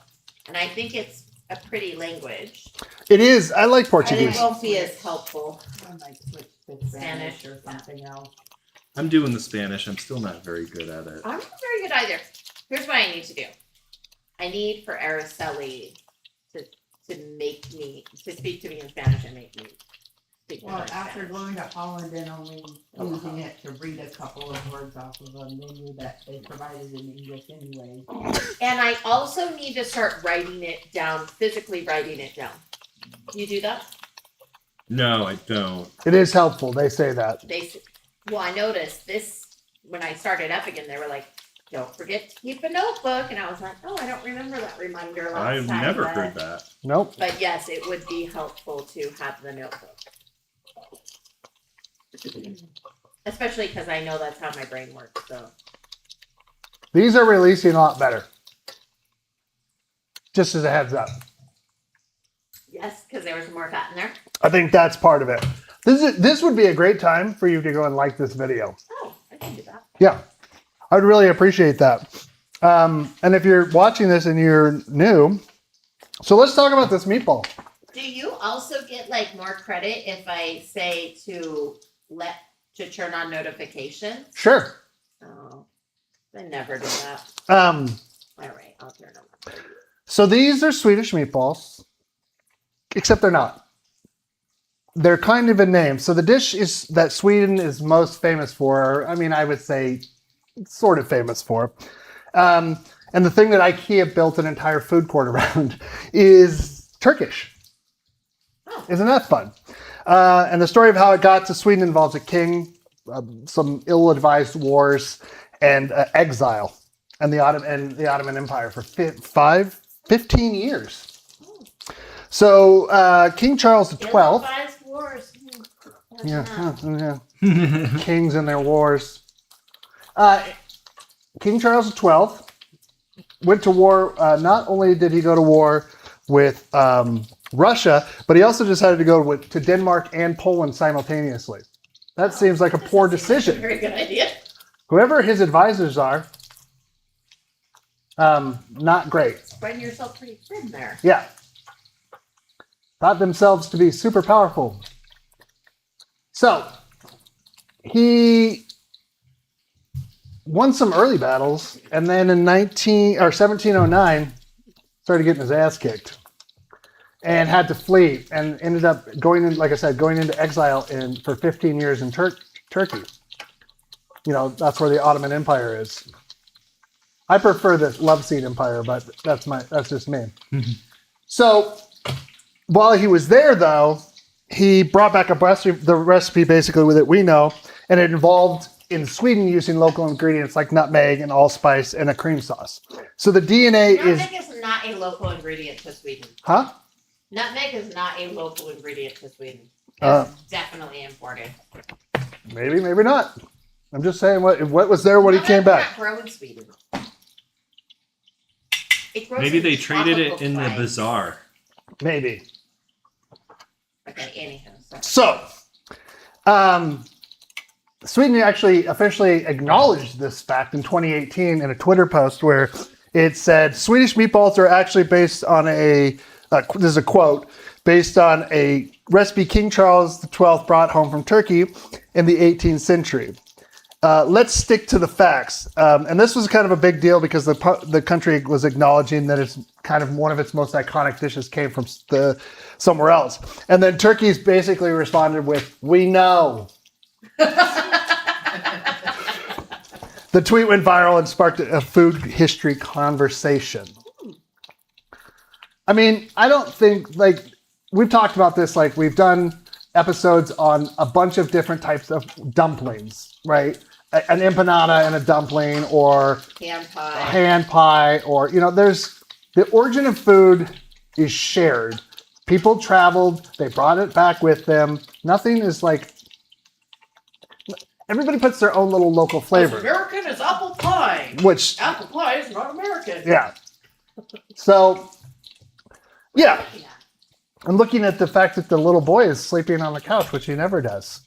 and I think it's a pretty language. It is. I like And Portuguese. it won't be as helpful. I might switch to Spanish or something else. I'm doing the Spanish. I'm still not very good at it. I'm not very good either. Here's what I need to do. I need for Araceli to speak to me in Spanish and make me speak Well, more after Spanish. going to Holland and only using it to read a couple of words off of a menu that they provided in English anyway. And I also need to start writing it down, physically writing it down. You do that? No, I don't. It is helpful. They say that. Well, I noticed this when I started up again. They were like, "Don't forget to keep a notebook," and I was like, "Oh, I don't remember that reminder last I've time." never heard that. Nope. But yes, it would be helpful to have the notebook, especially because I know that's how my brain works. So These are releasing a lot better. Just as a heads up. yes, because there was more fat in there. I think that's part of it. This would be a great time for you to go and like this video. Oh, I can do that. Yeah, I'd really appreciate that. And if you're watching this and you're new, so let's talk about this meatball. Do you also get like more credit if I say to turn on notifications? Sure. Oh, I never do that. Um, All right, I'll turn them on. so these are Swedish meatballs, except they're not. They're kind of a name. So the dish is that Sweden is most famous for. I mean, I would say sort of famous for. And the thing that IKEA built an entire food court around is Turkish. Oh. Isn't that fun? And the story of how it got to Sweden involves a king, some ill-advised wars, and exile, and the Ottoman Empire for 15 years. So King Charles XII. Ill-advised wars. Yeah. Kings and their wars. King Charles XII went to war. Not only did he go to war with Russia, but he also decided to go to Denmark and Poland simultaneously. That seems like a poor decision. Very good idea. Whoever his advisors are, not great. Spreading yourself pretty thin there. Yeah. Thought themselves to be super powerful. So, he won some early battles, and then in 1709, started getting his ass kicked, and had to flee, and ended up going into exile for 15 years in Turkey. You know, that's where the Ottoman Empire is. I prefer the Love Seat Empire, but that's just me. So, while he was there, though, he brought back the recipe basically that we know, and it involved in Sweden using local ingredients like nutmeg and allspice and a cream sauce. So the DNA Nutmeg is not a local ingredient to Sweden. Huh? Nutmeg is not a local ingredient to Sweden. It's Uh. definitely imported. Maybe not. I'm just saying what was there when he came Nutmeg back. does not grow in Sweden. It grows Maybe in they traded it tropical in the climates. bazaar. Maybe. Okay, anyhow. Sorry. So, Sweden actually officially acknowledged this fact in 2018 in a Twitter post where it said Swedish meatballs are actually based on this is a quote, based on a recipe King Charles XII brought home from Turkey in the 18th century. Let's stick to the facts. And this was kind of a big deal because the country was acknowledging that it's kind of one of its most iconic dishes came from somewhere else. And then Turkey's basically responded with, "We know." The tweet went viral and sparked a food history conversation. I mean, I don't think, like, we've talked about this, like, we've done episodes on a bunch of different types of dumplings, right? An empanada and a dumpling, or hand pie, or, you know, there's the origin of food is shared. People traveled, they brought it back with them. Nothing is like, everybody puts their own little local flavor. What's American is apple pie. Which Apple pie is not American. Yeah. So, yeah. I'm looking at the fact that the little boy is sleeping on the couch, which he never does.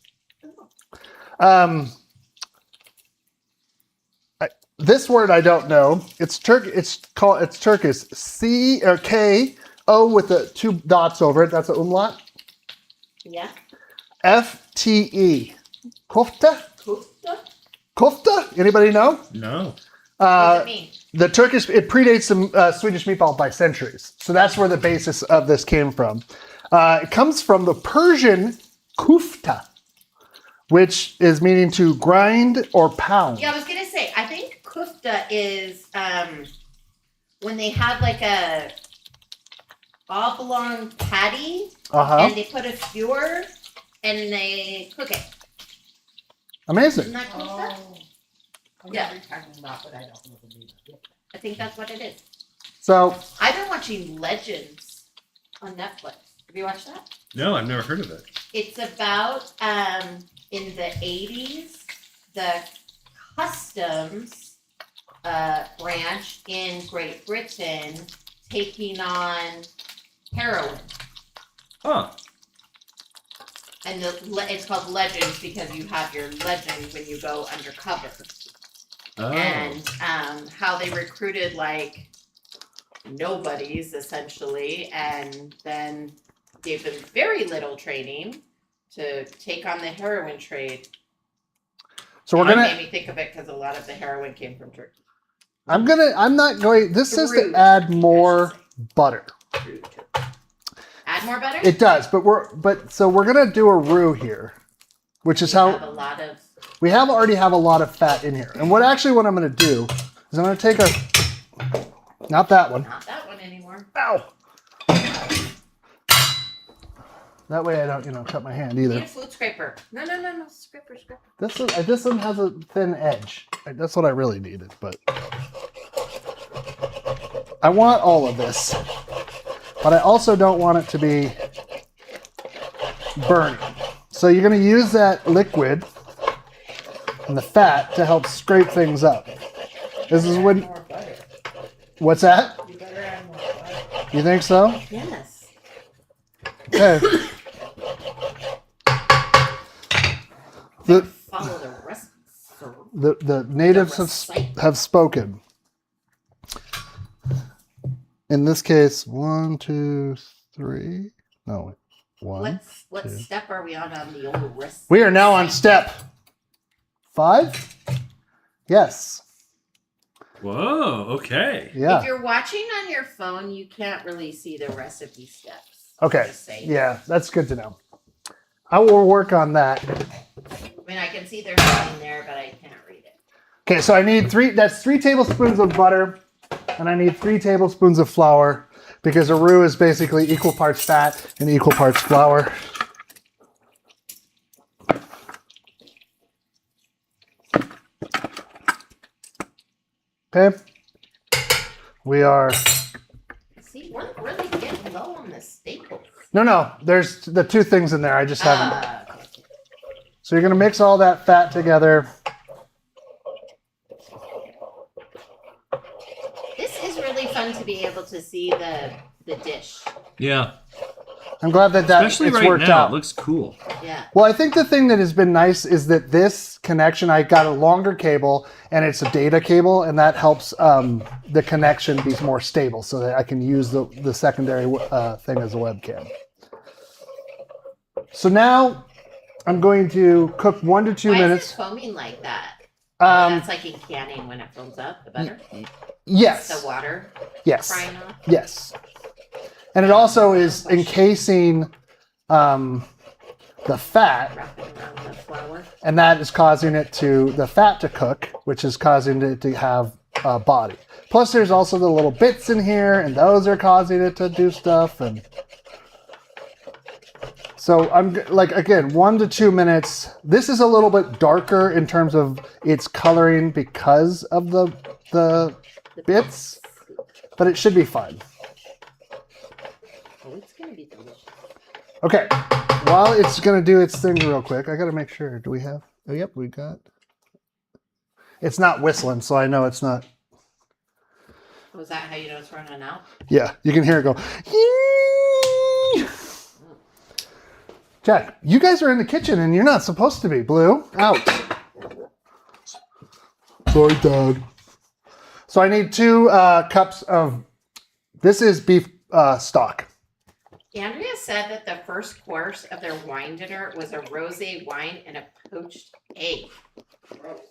This word I don't know. It's Turkish. C or K O with the 2 dots over it. That's an umlaut. Yeah. FTE. Kofta? Kofta? Kofta? Anybody know? No. What does it mean? The Turkish, it predates the Swedish meatball by centuries. So that's where the basis of this came from. It comes from the Persian kufta, which is meaning to grind or pound. Yeah, I was going to say, I think kufta is when they have like a oblong patty and they put a skewer and they cook it. Amazing. Isn't that kufta? I know Yeah. what you're talking about, but I don't know the name of it. I think that's what it is. So I've been watching Legends on Netflix. Have you watched that? No, I've never heard of it. It's about in the 80s, the customs branch in Great Britain taking on heroin. Huh. And it's called Legends because you have your legend when you go undercover. Oh. And how they recruited like nobodies essentially, and then gave them very little training to take on the heroin trade. So we're That gonna. made me think of it because a lot of the heroin came from Turkey. I'm not going. This says to Fruit, add I more should butter. Add more butter. It does, so we're gonna do a roux here, which is We how have a lot of. we already have a lot of fat in here. And what I'm gonna do is I'm gonna take not that one. Not that one anymore. Ow. That way I don't, cut my hand Need either. a food scraper. No. Scraper. This one has a thin edge. That's what I really needed, but I want all of this. But I also don't want it to be burning. So you're going to use that liquid and the fat to help scrape things up. This is when. More butter. What's that? You better add more butter. You think so? Yes. Okay. Follow the recipe. The natives have spoken. In this case, 1, 2, 3. No, wait. 1. What 2. step are we on the old recipe? We are now on step 5. Yes. Whoa. Okay. Yeah. If you're watching on your phone, you can't really see the recipe steps. Okay. Just saying. Yeah, that's good to know. I will work on that. I mean, I can see there's something there, but I can't read it. Okay, so I need 3 tablespoons of butter, and I need 3 tablespoons of flour, because a roux is basically equal parts fat and equal parts flour. Okay. We are... See, we're really getting low on the staples. No, there's the 2 things in there. I just haven't... Okay. So you're going to mix all that fat together. This is really fun to be able to see the dish. Yeah. I'm glad that Especially it's right worked now, out. it looks cool. Yeah. Well, I think the thing that has been nice is that this connection, I got a longer cable and it's a data cable, and that helps the connection be more stable so that I can use the secondary thing as a webcam. So now I'm going to cook 1 to 2 Why minutes. is it foaming like that? Um, That's like in canning when it foams up, the butter. yes. The water Yes. frying off. Yes. And it also is encasing the fat, Wrapping around the flour. and that is causing the fat to cook, which is causing it to have a body. Plus, there's also the little bits in here, and those are causing it to do stuff. And so I'm like, again, 1 to 2 minutes. This is a little bit darker in terms of its coloring because of the bits, but it should be fine. Oh, it's gonna be delicious. Okay, while it's gonna do its thing real quick, I gotta make sure. Do we have? Oh, yep, we got. It's not whistling, so I know it's not. Was that how you know it's running out? Yeah, you can hear it go. Jack, you guys are in the kitchen and you're not supposed to be. Blue, out. Sorry, Dad. So I need 2 cups of. This is beef stock. Andrea said that the first course of their wine dinner was a rosé wine and a poached egg.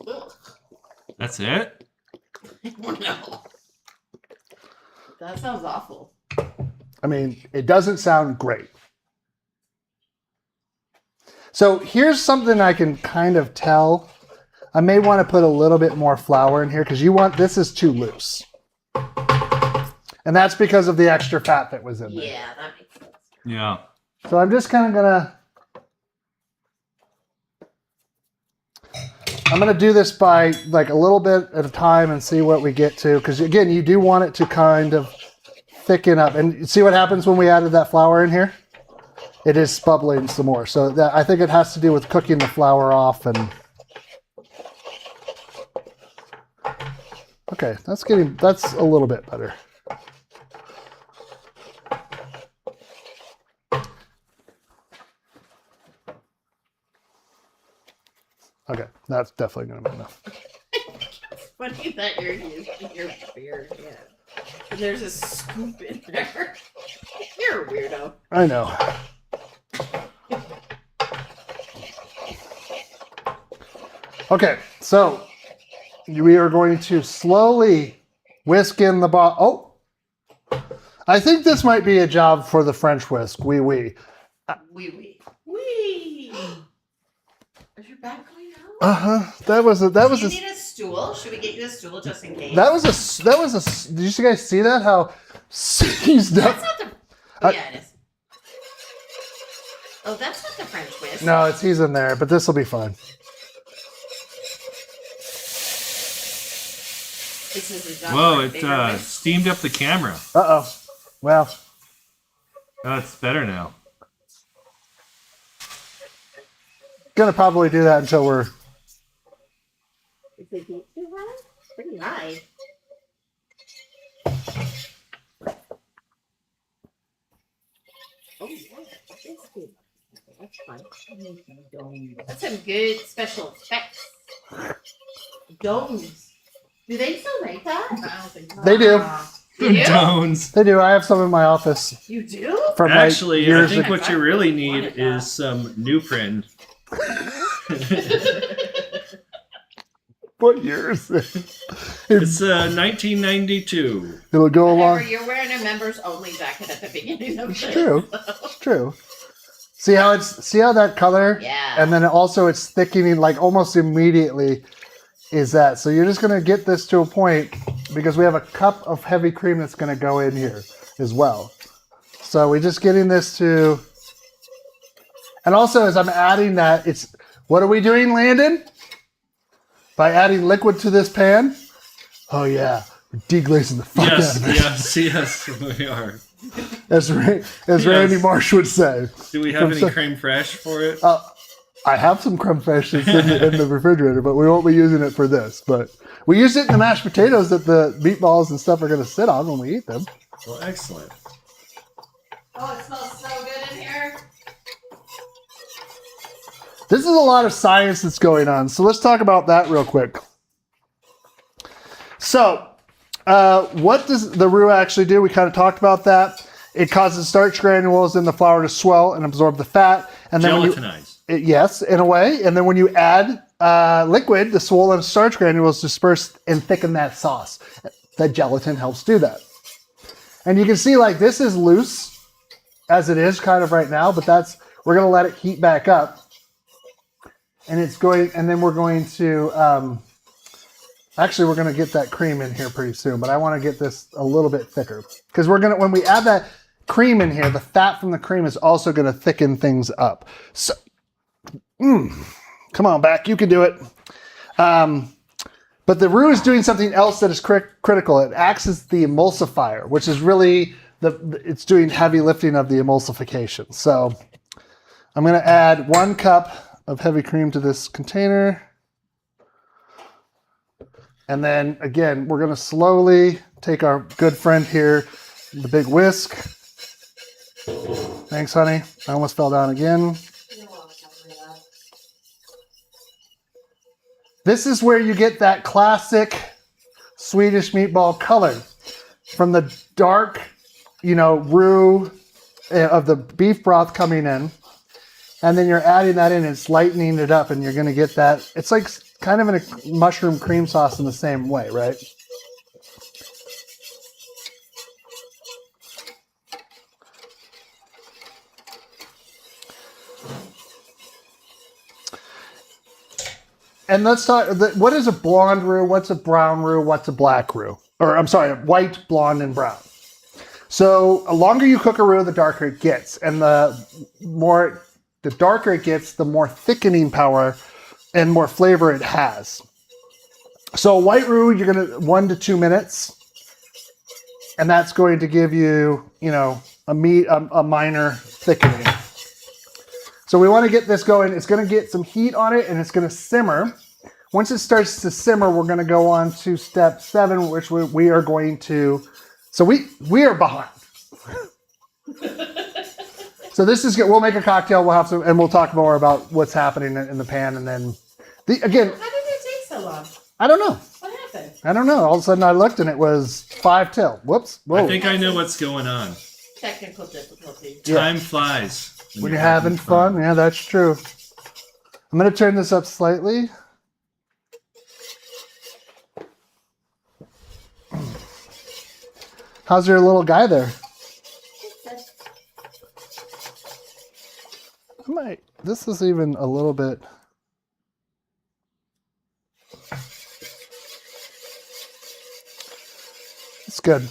Ugh. That's it? No. That sounds awful. I mean, it doesn't sound great. So here's something I can kind of tell. I may want to put a little bit more flour in here because this is too loose. And that's because of the extra fat that was in there. Yeah, that makes sense. Yeah. So I'm just kind of I'm gonna do this by like a little bit at a time and see what we get to. Because again, you do want it to kind of thicken up. And see what happens when we added that flour in here? It is bubbling some more. So I think it has to do with cooking the flour off. And okay, that's a little bit better. Okay, that's definitely going to be enough. It's funny that you're using your bare hand. And there's a scoop in there. You're a weirdo. I know. Okay, so we are going to slowly whisk in the broth. Oh, I think this might be a job for the French whisk. Oui, oui. Wee. Is your back going out? That was Do you need a stool? Should we get you a stool just in case? Did you guys see that? How seized up? That's not the. Oh, yeah, it is. Oh, that's not the French whisk. No, he's in there, but this will be fine. This is a job Whoa, for a it bigger whisk. steamed up the camera. Uh-oh. Well, Oh, it's better now. gonna probably do that until we're. Is it deep too high? Pretty high. Oh, yeah. That's good. That's fun. That's some good special effects. Domes. Do they still make that? I don't think so. They do. You do? Jones. They do. I have some in my office You do? from Actually, like I years think ago. what you really need is some new print. What years? It's 1992. It'll go along. Whatever, you're wearing a members only jacket at the beginning of this. True. It's true. See how that color? Yeah. And then also it's thickening like almost immediately is that. So you're just going to get this to a point because we have a cup of heavy cream that's going to go in here as well. So we're just getting this to, and also as I'm adding that, what are we doing, Landon? By adding liquid to this pan? Oh yeah, we're deglazing the fuck out of it. Yes, we are. As Randy Marsh would say. Do we have any creme fraiche for it? I have some creme fraiche that's in the refrigerator, but we won't be using it for this. But we use it in the mashed potatoes that the meatballs and stuff are going to sit on when we eat them. Well, excellent. Oh, it smells so good in here. This is a lot of science that's going on. So let's talk about that real quick. So what does the roux actually do? We kind of talked about that. It causes starch granules in the flour to swell and absorb the fat. And then Gelatinize. yes, in a way. And then when you add liquid, the swollen starch granules disperse and thicken that sauce. That gelatin helps do that. And you can see like this is loose as it is kind of right now, but we're going to let it heat back up. And then we're going to, actually we're going to get that cream in here pretty soon, but I want to get this a little bit thicker because when we add that cream in here, the fat from the cream is also going to thicken things up. So, come on back, you can do it. But the roux is doing something else that is critical. It acts as the emulsifier, which is really, it's doing heavy lifting of the emulsification. So I'm going to add 1 cup of heavy cream to this container. And then again, we're going to slowly take our good friend here, the big whisk. Thanks, honey. I almost fell down again. This is where you get that classic Swedish meatball color from the dark, roux of the beef broth coming in. And then you're adding that in, it's lightening it up, and you're going to get that. It's like kind of in a mushroom cream sauce in the same way, right? And let's talk, what is a blonde roux? What's a brown roux? What's a black roux? Or I'm sorry, white, blonde, and brown. So the longer you cook a roux, the darker it gets. And the darker it gets, the more thickening power and more flavor it has. So a white roux, you're going to 1 to 2 minutes. And that's going to give you, a minor thickening. So we want to get this going. It's going to get some heat on it and it's going to simmer. Once it starts to simmer, we're going to go on to step 7, which we are going to, so we are behind. So this is good. We'll make a cocktail. We'll have some, and we'll talk more about what's happening in the pan. And then, again. How did it take so long? I don't know. What happened? I don't know. All of a sudden I looked and it was 5 till. Whoops. Whoa. I think I know what's going on. Technical difficulty. Time flies. When you're having fun. Yeah, that's true. I'm going to turn this up slightly. How's your little guy there? This is even a little bit. It's good.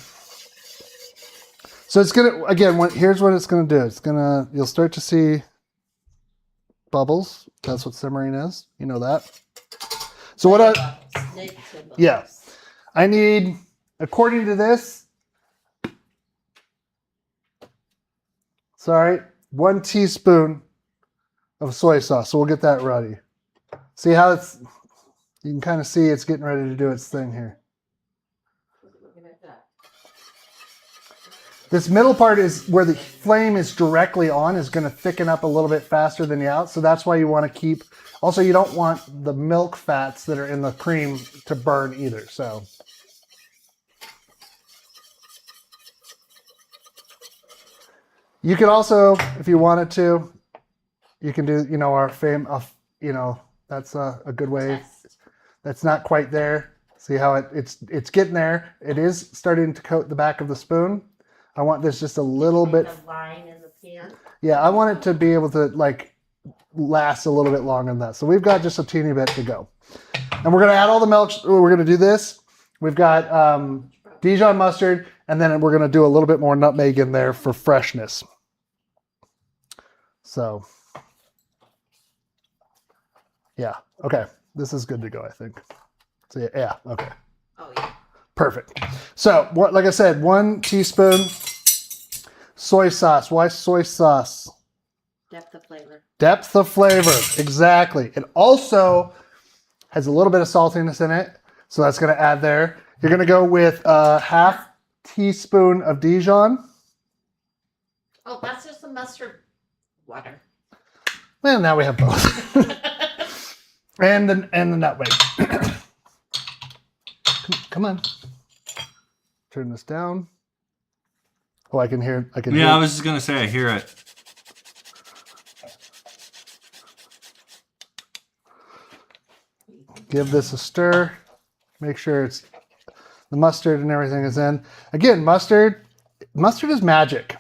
So it's gonna, again, here's what it's gonna do. You'll start to see bubbles. That's what simmering is. You know that. So I need, according to this, 1 teaspoon of soy sauce. So we'll get that ready. See how you can kind of see it's getting ready to do its thing here. This middle part is where the flame is directly on, is going to thicken up a little bit faster than the out. So that's why you want to keep, also you don't want the milk fats that are in the cream to burn either. So. You could also, if you wanted to, you can do, our fame, that's a good way. That's not quite there. See how it's getting there. It is starting to coat the back of the spoon. I want this just a little bit. The line in the pan. Yeah, I want it to be able to last a little bit longer than that. So we've got just a teeny bit to go. And we're going to add all the milk. We're going to do this. We've got Dijon mustard, and then we're going to do a little bit more nutmeg in there for freshness. So, yeah, okay. This is good to go, I think. So yeah, okay. Oh, yeah. Perfect. So, like I said, 1 teaspoon soy sauce. Why soy sauce? Depth of flavor. Depth of flavor, exactly. It also has a little bit of saltiness in it, so that's going to add there. You're going to go with a half teaspoon of Dijon. Oh, that's just the mustard water. Well, now we have both. and the nutmeg. come on. Turn this down. Oh, I can hear. I can. Yeah, hear. I was just gonna say I hear it. Give this a stir. Make sure it's the mustard and everything is in. Again, mustard is magic.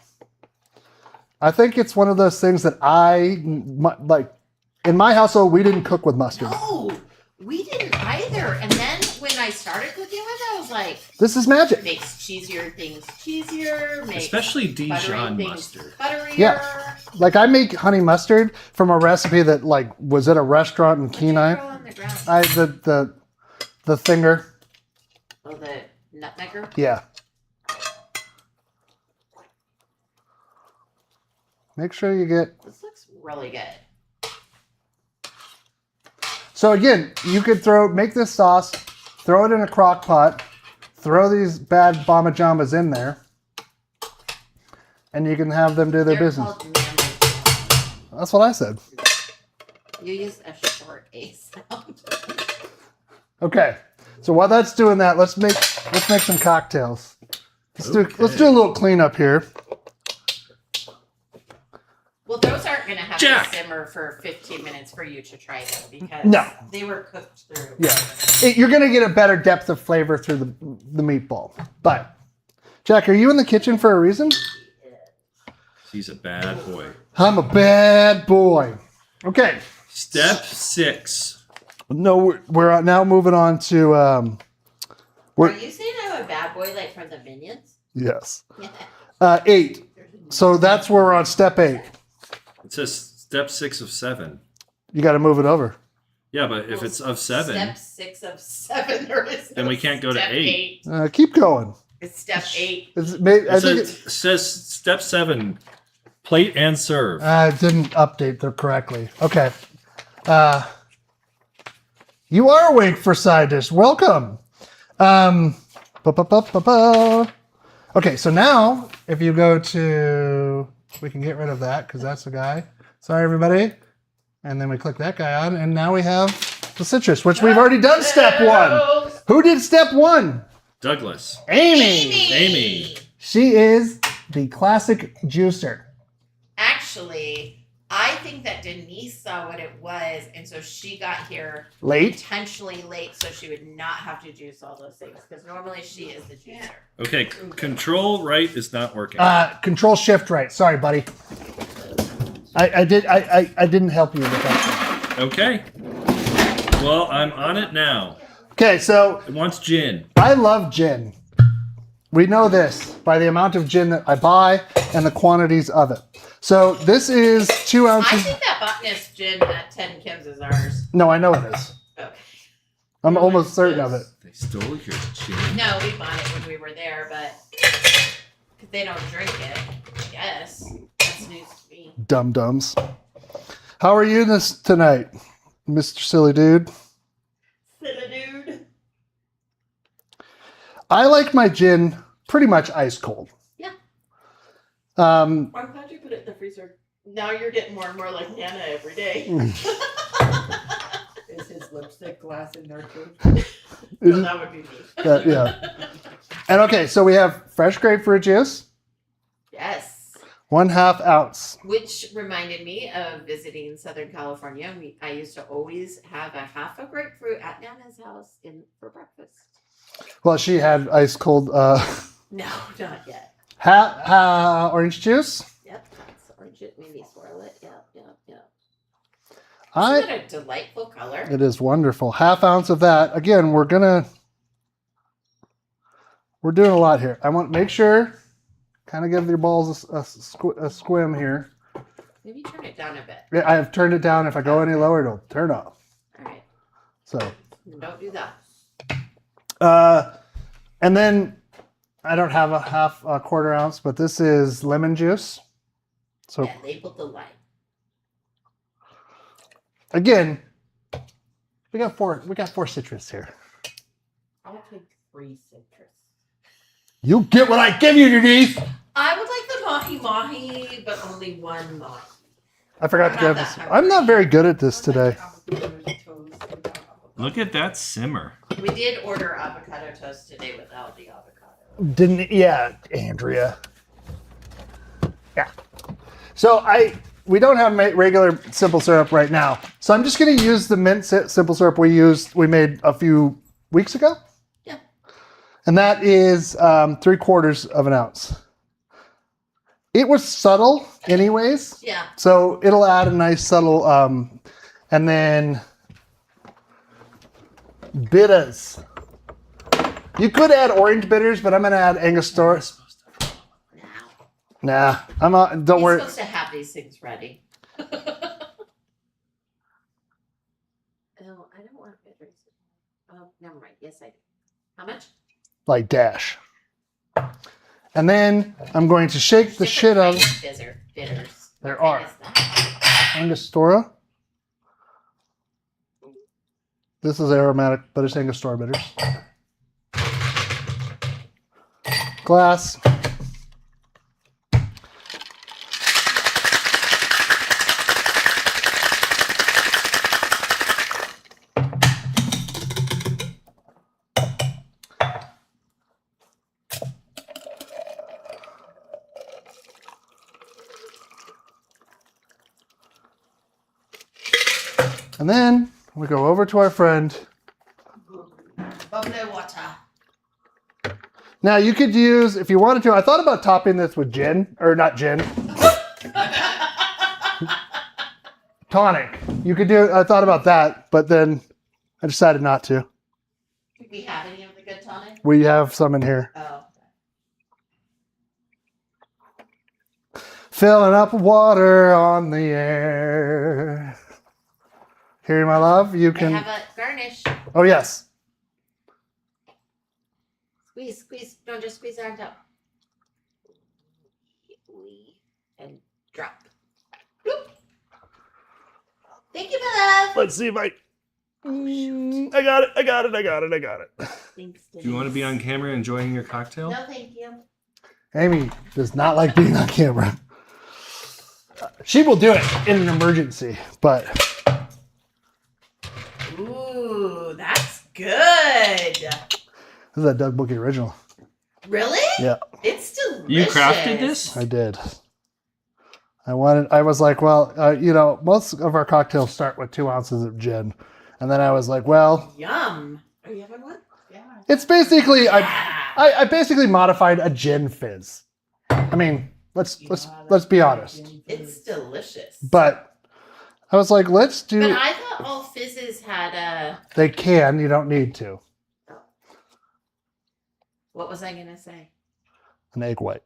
I think it's one of those things that like. In my household, we didn't cook with mustard. No, we didn't either. And then when I started cooking with it, I was like, This is magic. makes cheesier things cheesier, makes Especially buttery Dijon things mustard. butterier. Yeah. Like I make honey mustard from a recipe that like was at a restaurant in What'd you Kenai. throw on the ground? The thinger. Oh, the nutmegger? Yeah. Make sure you get. This looks really good. So again, you could make this sauce, throw it in a crock pot, throw these bad Bama Jambas in there, and you can have them do their They're business. called mammals. That's what I said. You use a short A sound. Okay. So while that's doing that, let's make some cocktails. Let's do a little cleanup here. Well, those aren't going to have Jack. to simmer for 15 minutes for you to try them because No. they were cooked through. Yeah. You're going to get a better depth of flavor through the meatball. But, Jack, are you in the kitchen for a reason? He's a bad boy. I'm a bad boy. Okay. Step 6. No, we're now moving on to... Are you saying I'm a bad boy like from the Minions? Yes. 8. So that's where we're on step 8. It says step 6 of 7. You got to move it over. Yeah, but if it's of 7, Step 6 of 7, there is no then we can't go to step 8. Keep going. It's step 8. It says step 7, plate and serve. I didn't update them correctly. Okay. You are awake for side dish. Welcome. Okay, so now if you go to, we can get rid of that because that's the guy. Sorry, everybody. And then we click that guy on, and now we have the citrus, which we've already done step 1. Who did step 1? Douglas. Amy. She is the classic juicer. Actually, I think that Denise saw what it was, and so she got here Late. intentionally late so she would not have to juice all those things because normally she is the juicer. Okay, control right is not working. Control shift right. Sorry, buddy. I didn't help you with that. Okay. Well, I'm on it now. Okay, so It wants gin. I love gin. We know this by the amount of gin that I buy and the quantities of it. So this is 2 I ounces. think that botanist gin at 10 Kim's is ours. No, I know it is. Okay. I'm almost certain of it. They stole your gin. No, we bought it when we were there, but because they don't drink it, I guess. That's news to me. Dum-dums. How are you tonight, Mr. Silly Dude? Silly dude. I like my gin pretty much ice cold. Yeah. Um, I'm glad you put it in the freezer. Now you're getting more and more like Nana every day. Is his lipstick glass in there too? No, that would be me. yeah. And okay, so we have fresh grapefruit juice, Yes. 1/2 ounce. Which reminded me of visiting Southern California. I used to always have a half a grapefruit at Nana's house for breakfast. Well, she had ice cold No, not yet. orange juice. Yep, that's orange. Maybe swirl it. Yep. I Isn't it a delightful color? It is wonderful. 1/2 ounce of that. Again, we're doing a lot here. I want to make sure, kind of give your balls a squim here. Maybe turn it down a bit. Yeah, I have turned it down. If I go any lower, it'll turn off. All right. So, Don't do that. and then I don't have a 1/4 ounce, but this is lemon juice. So Yeah, label the lime. again, we got four citrus here. I'll take 3 citrus. You get what I give you, Denise. I would like the mahi mahi, but only 1 mahi. I forgot to I'm grab not this. that I'm not very good at this I today. like avocado toast without avocado. Look at that simmer. We did order avocado toast today without the avocado. Didn't, yeah, Andrea. Yeah. So we don't have regular simple syrup right now. So I'm just going to use the mint simple syrup we made a few weeks ago. Yeah. And that is 3/4 of an ounce. It was subtle anyways. Yeah. So it'll add a nice subtle, and then bitters. You could add orange bitters, but I'm going to add Angostura. Now. Nah, don't He's worry. supposed to have these things ready. Oh, I don't want bitters. Oh, never mind. Yes, I do. How much? Like dash. And then I'm going to shake the shit out of Bitters. There What are. kind is that? Angostura. This is aromatic, but it's Angostura bitters. Glass. And then we go over to our friend. Bubbly water. Now you could use, if you wanted to, I thought about topping this with gin, or not gin, tonic. You could do, I thought about that, but then I decided not to. Do we have any of the good tonic? We have some in here. Oh. Filling up water on the air. Here, my love, you I can. have a garnish. Oh, yes. Squeeze, squeeze. No, just squeeze it on top. And drop. Bloop. Thank you, my love. Let's see if I. I got it. Thanks, Do you want to be on camera enjoying your cocktail? No, thank you. Amy does not like being on camera. She will do it in an emergency, but. Ooh, that's good. This is a Doug Bookie original. Really? Yeah, It's delicious. You crafted this? I did. I was like, well, most of our cocktails start with 2 ounces of gin. And then I was like, well, Yum. Are you having one? Yeah. it's basically, Yeah. I basically modified a gin fizz. I mean, let's be honest. It's delicious. But I was like, let's But do, I thought all fizzes had a. they can, you don't need to. What was I gonna say? An egg white.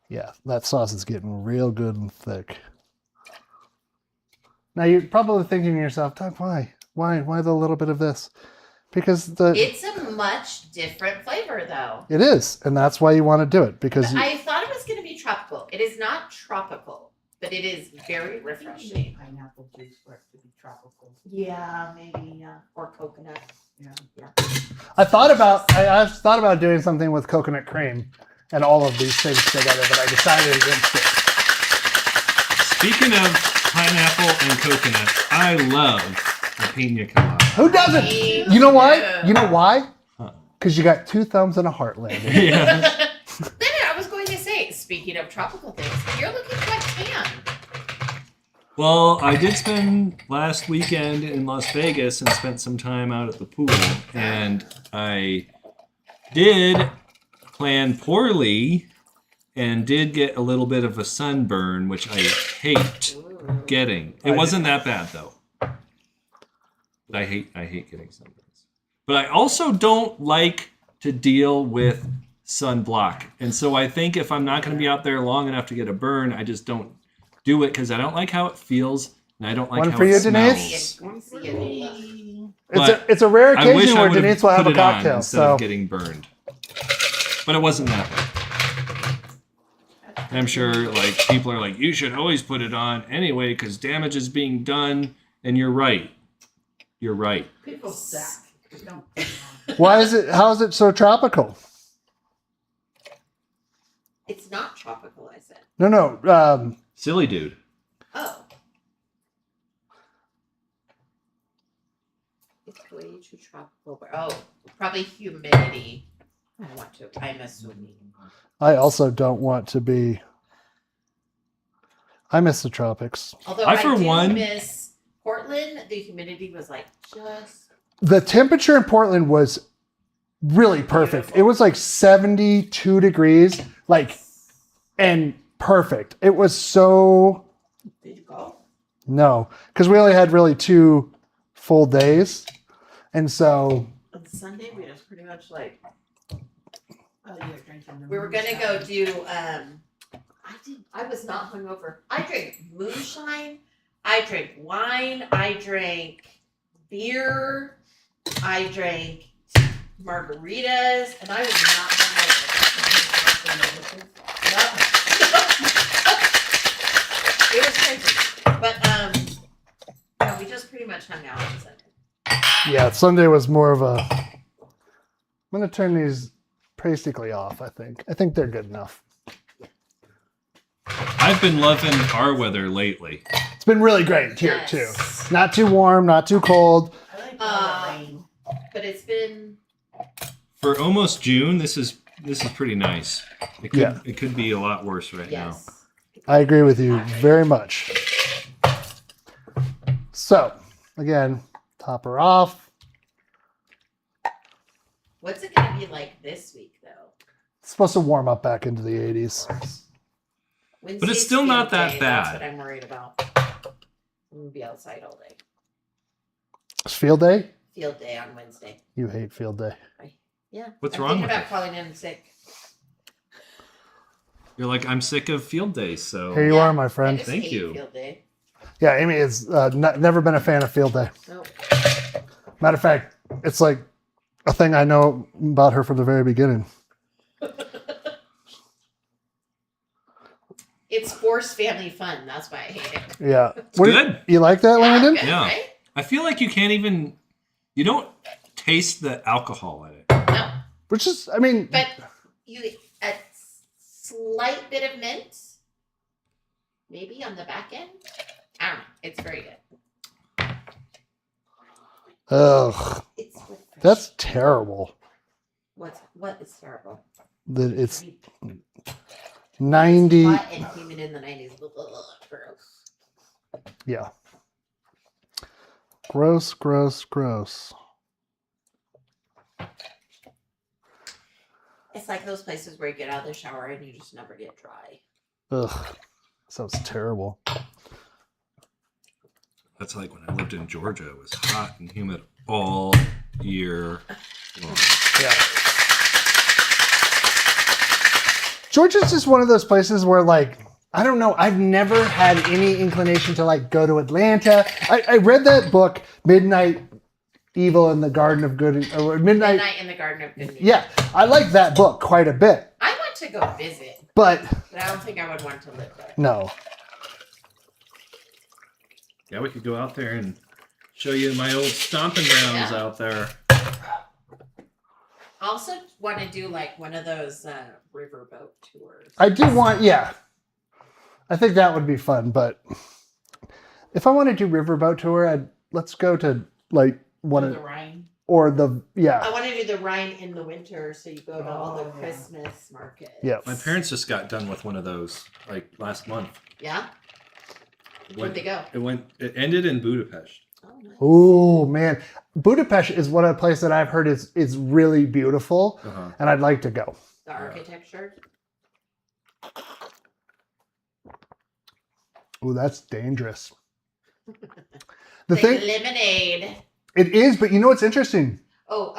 Yeah, that sauce is getting real good and thick. Now you're probably thinking to yourself, Doug, why? Why the little bit of this? Because It's a much different flavor, though. it is, and that's why you want to do it, because I thought it was going to be tropical. It is not tropical, but it is very refreshing. Pineapple juice for it to be tropical. Yeah, maybe, or coconut. Yeah. I thought about doing something with coconut cream and all of these things together, but I decided against it. Speaking of pineapple and coconut, I love a pina colada. Who doesn't? Me You know why? too. You know why? Huh. Because you got 2 thumbs and a heart, Landon. Yeah. Then I was going to say, speaking of tropical things, you're looking quite tan. Well, I did spend last weekend in Las Vegas and spent some time out at the pool, and I did plan poorly and did get a little bit of a sunburn, which I hate getting. It wasn't that bad though. But I hate getting sunburns. But I also don't like to deal with sunblock. And so I think if I'm not going to be out there long enough to get a burn, I just don't do it because I don't like how it feels and I don't like One how for it you, smells. Denise? It's a rare I wish occasion I where would Denise will have put a it on cocktail. instead So of getting burned. But it wasn't that bad. I'm sure like people are like, you should always put it on anyway because damage is being done. And you're right. You're right. People stack. Don't put it on. how is it so tropical? It's not tropical, I said. No. Silly dude. Oh. It's way too tropical. Oh, probably humidity. I'm assuming. I also don't want to be. I miss the tropics. Although I, for do one- miss Portland, the humidity was like just The temperature in Portland was really perfect. Beautiful. It was like 72 degrees, and perfect. It was so. Did you go? No, because we only had really 2 full days. And so, On Sunday we was pretty much like Oh, you're drinking the we were gonna moonshine. go do I was not hungover. I drank moonshine, I drank wine, I drank beer, I drank margaritas, and I was not hungover. No. It was crazy. But no, we just pretty much hung out on Sunday. yeah, Sunday was more of a. I'm going to turn these basically off, I think. I think they're good enough. I've been loving our weather lately. It's been really great here, Yes. too. Not too warm, not too cold. I like all the rain. But it's been For almost June, this is pretty nice. Yeah. It could be a lot worse right yes. I agree with you very much. So, again, top her off. What's it gonna be like this week though? It's supposed to warm up back into the 80s. But it's still not that Wednesday's bad. That's what I'm worried about. I'm gonna be outside all day. It's field day? Field day on Wednesday. You hate field day. Yeah. What's I'm wrong thinking with about it? calling in sick. now. You're like, I'm sick of field days, so Here you Yeah, are, my I friend. just Thank hate you. Field day. Yeah, Amy is never been a fan of field day. Nope. Matter of fact, it's like a thing I know about her from the very beginning. It's forced family fun. That's why I hate it. Yeah. it's good. You like that, Landon? Good, Yeah. right? I feel like you don't taste the alcohol in it. No, Which is, I mean, but a slight bit of mint, maybe on the back end. I don't know. It's very good. ugh, It's with fresh- that's terrible. what is terrible? That it's I mean, 90. hot and humid in the 90s. Gross. Yeah. Gross, gross, gross. It's like those places where you get out of the shower and you just never get dry. Ugh. Sounds terrible. That's like when I lived in Georgia. It was hot and humid all year long. Yeah. Georgia's just one of those places where, like, I don't know. I've never had any inclination to, like, go to Atlanta. I read that book, Midnight Evil in the Garden of Good, or Midnight. Midnight in the Garden of Good News. Yeah, I like that book quite a bit, I want to go visit, but but I don't think I would want to live there. no. Yeah, we could go out there and show you my old stomping grounds Yeah. out there. I also want to do like one of those riverboat tours. I do want, yeah. I think that would be fun, but if I want to do riverboat tour, let's go to like one the of, Rhine. or the, yeah. I want to do the Rhine in the winter, so you go to all the Christmas markets. Yeah. My parents just got done with one of those like last month. Yeah. Where'd they go? It ended in Budapest. Oh, nice. Oh man, Budapest is one of the places that I've heard is really beautiful, Uh-huh. and I'd like to go. The architecture. Oh, that's dangerous. The Like thing lemonade. it is, but you know what's interesting? Oh,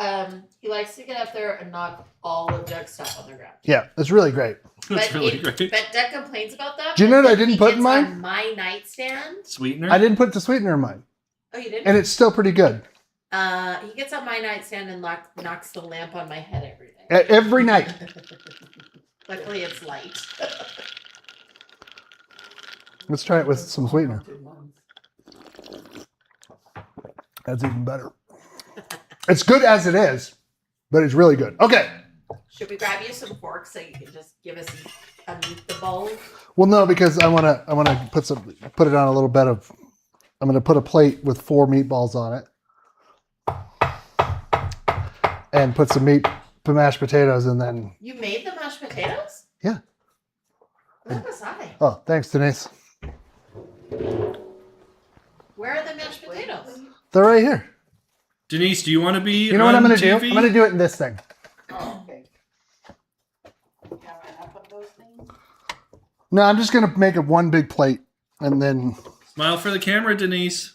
he likes to get up there and knock all of Doug's stuff on the ground. Yeah, it's really great. That's really great. But Doug complains about that. Do you but know what I then didn't he put in gets mine? on my nightstand. Sweetener? I didn't put the sweetener in mine, Oh, you didn't? and it's still pretty good. He gets on my nightstand and knocks the lamp on my head every day. Every night. Luckily, it's light. Let's try it with some sweetener. That's even better. It's good as it is, but it's really good. Okay. Should we grab you some forks so you can just give us underneath the bowl? Well, no, because I wanna put it on a little bit of. I'm gonna put a plate with 4 meatballs on it, and put some mashed potatoes, and then. You made the mashed potatoes? Yeah. Where was I? Oh, thanks, Denise. Where are the mashed potatoes? They're right here. Denise, do you want to be? You know what I'm gonna do? TV? I'm gonna do it in this thing. Oh, okay. You have enough of those things? No, I'm just gonna make it one big plate, and then Smile for the camera, Denise.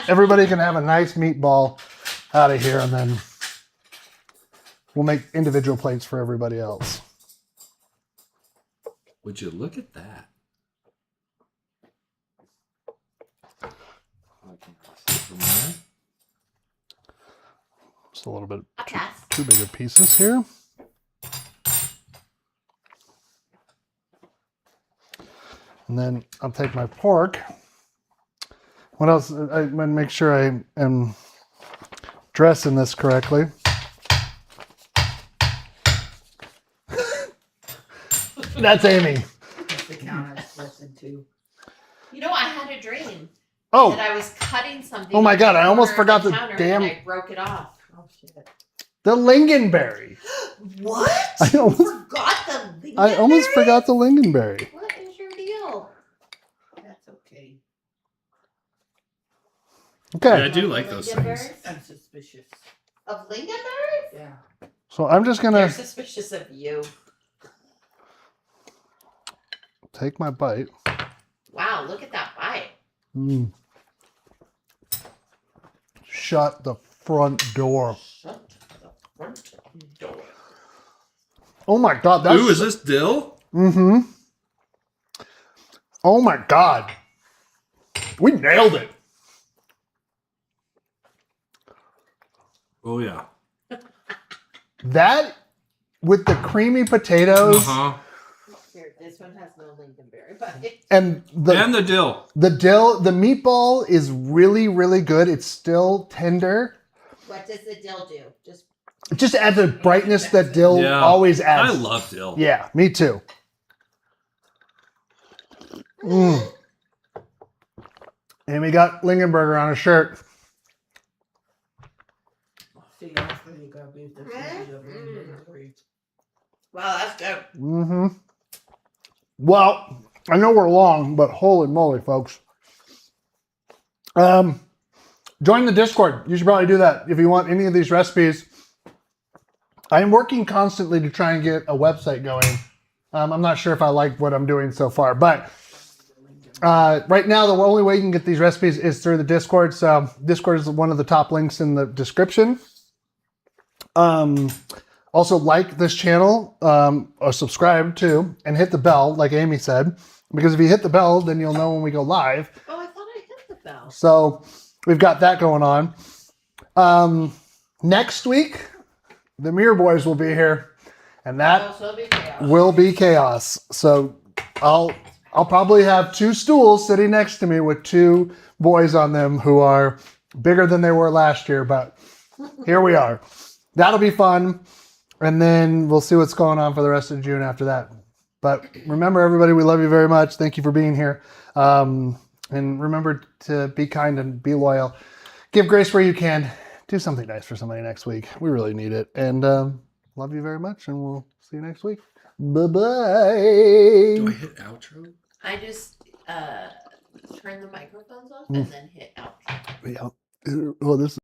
everybody can have a nice meatball out of here, and then we'll make individual plates for everybody else. Would you look at that? Just a little bit A pass. too big of pieces here. And then I'll take my pork. What else? I'm going to make sure I am dressing this correctly. That's Amy. That's the count I was listening to. You know, I had a dream Oh, that I was cutting something. Oh my on God, the I almost corner of forgot the counter damn- And I broke it off. Oh, shit. the Lingonberry. What? I You almost- forgot the I almost Lingonberry? forgot the Lingonberry. What is your deal? That's okay. Okay, Yeah, I do like those things. Lingonberries? I'm suspicious. Of Lingonberries? Yeah. so I'm just They're gonna suspicious of you. take my bite. Wow, look at that bite. Mm. Shut the front door. Shut the front door. Oh my God, that's Ooh, is this dill? Mm-hmm. Oh my God. We nailed it. Oh yeah. That with the creamy potatoes Uh-huh. Here, this one has no Lingonberry, but and And the dill. the dill, the meatball is really, really good. It's still tender. what does the dill do? Just It just adds a brightness that dill Yeah. always I adds. love dill. Yeah, me too. Mm. And we got Lingonberger on a shirt. See, that's when you got beef the flavor of Lingonberry. wow, that's good. Mm-hmm. Well, I know we're long, but holy moly, folks. Join the Discord. You should probably do that if you want any of these recipes. I am working constantly to try and get a website going. I'm not sure if I like what I'm doing so far, but right now the only way you can get these recipes is through the Discord. So Discord is one of the top links in the description. Also like this channel or subscribe too, and hit the bell like Amy said, because if you hit the bell, then you'll know when we go live. Oh, I thought I hit the bell. So we've got that going on. Next week, the Mirror Boys will be here, and that Also be chaos. will be chaos. So I'll probably have 2 stools sitting next to me with 2 boys on them who are bigger than they were last year, but here we are. That'll be fun. And then we'll see what's going on for the rest of June after that. But remember, everybody, we love you very much. Thank you for being here. And remember to be kind and be loyal. Give grace where you can. Do something nice for somebody next week. We really need it. And love you very much. And we'll see you next week. Bye-bye. Do I hit outro? I just turn the microphones off and then hit out. Yeah. Oh, this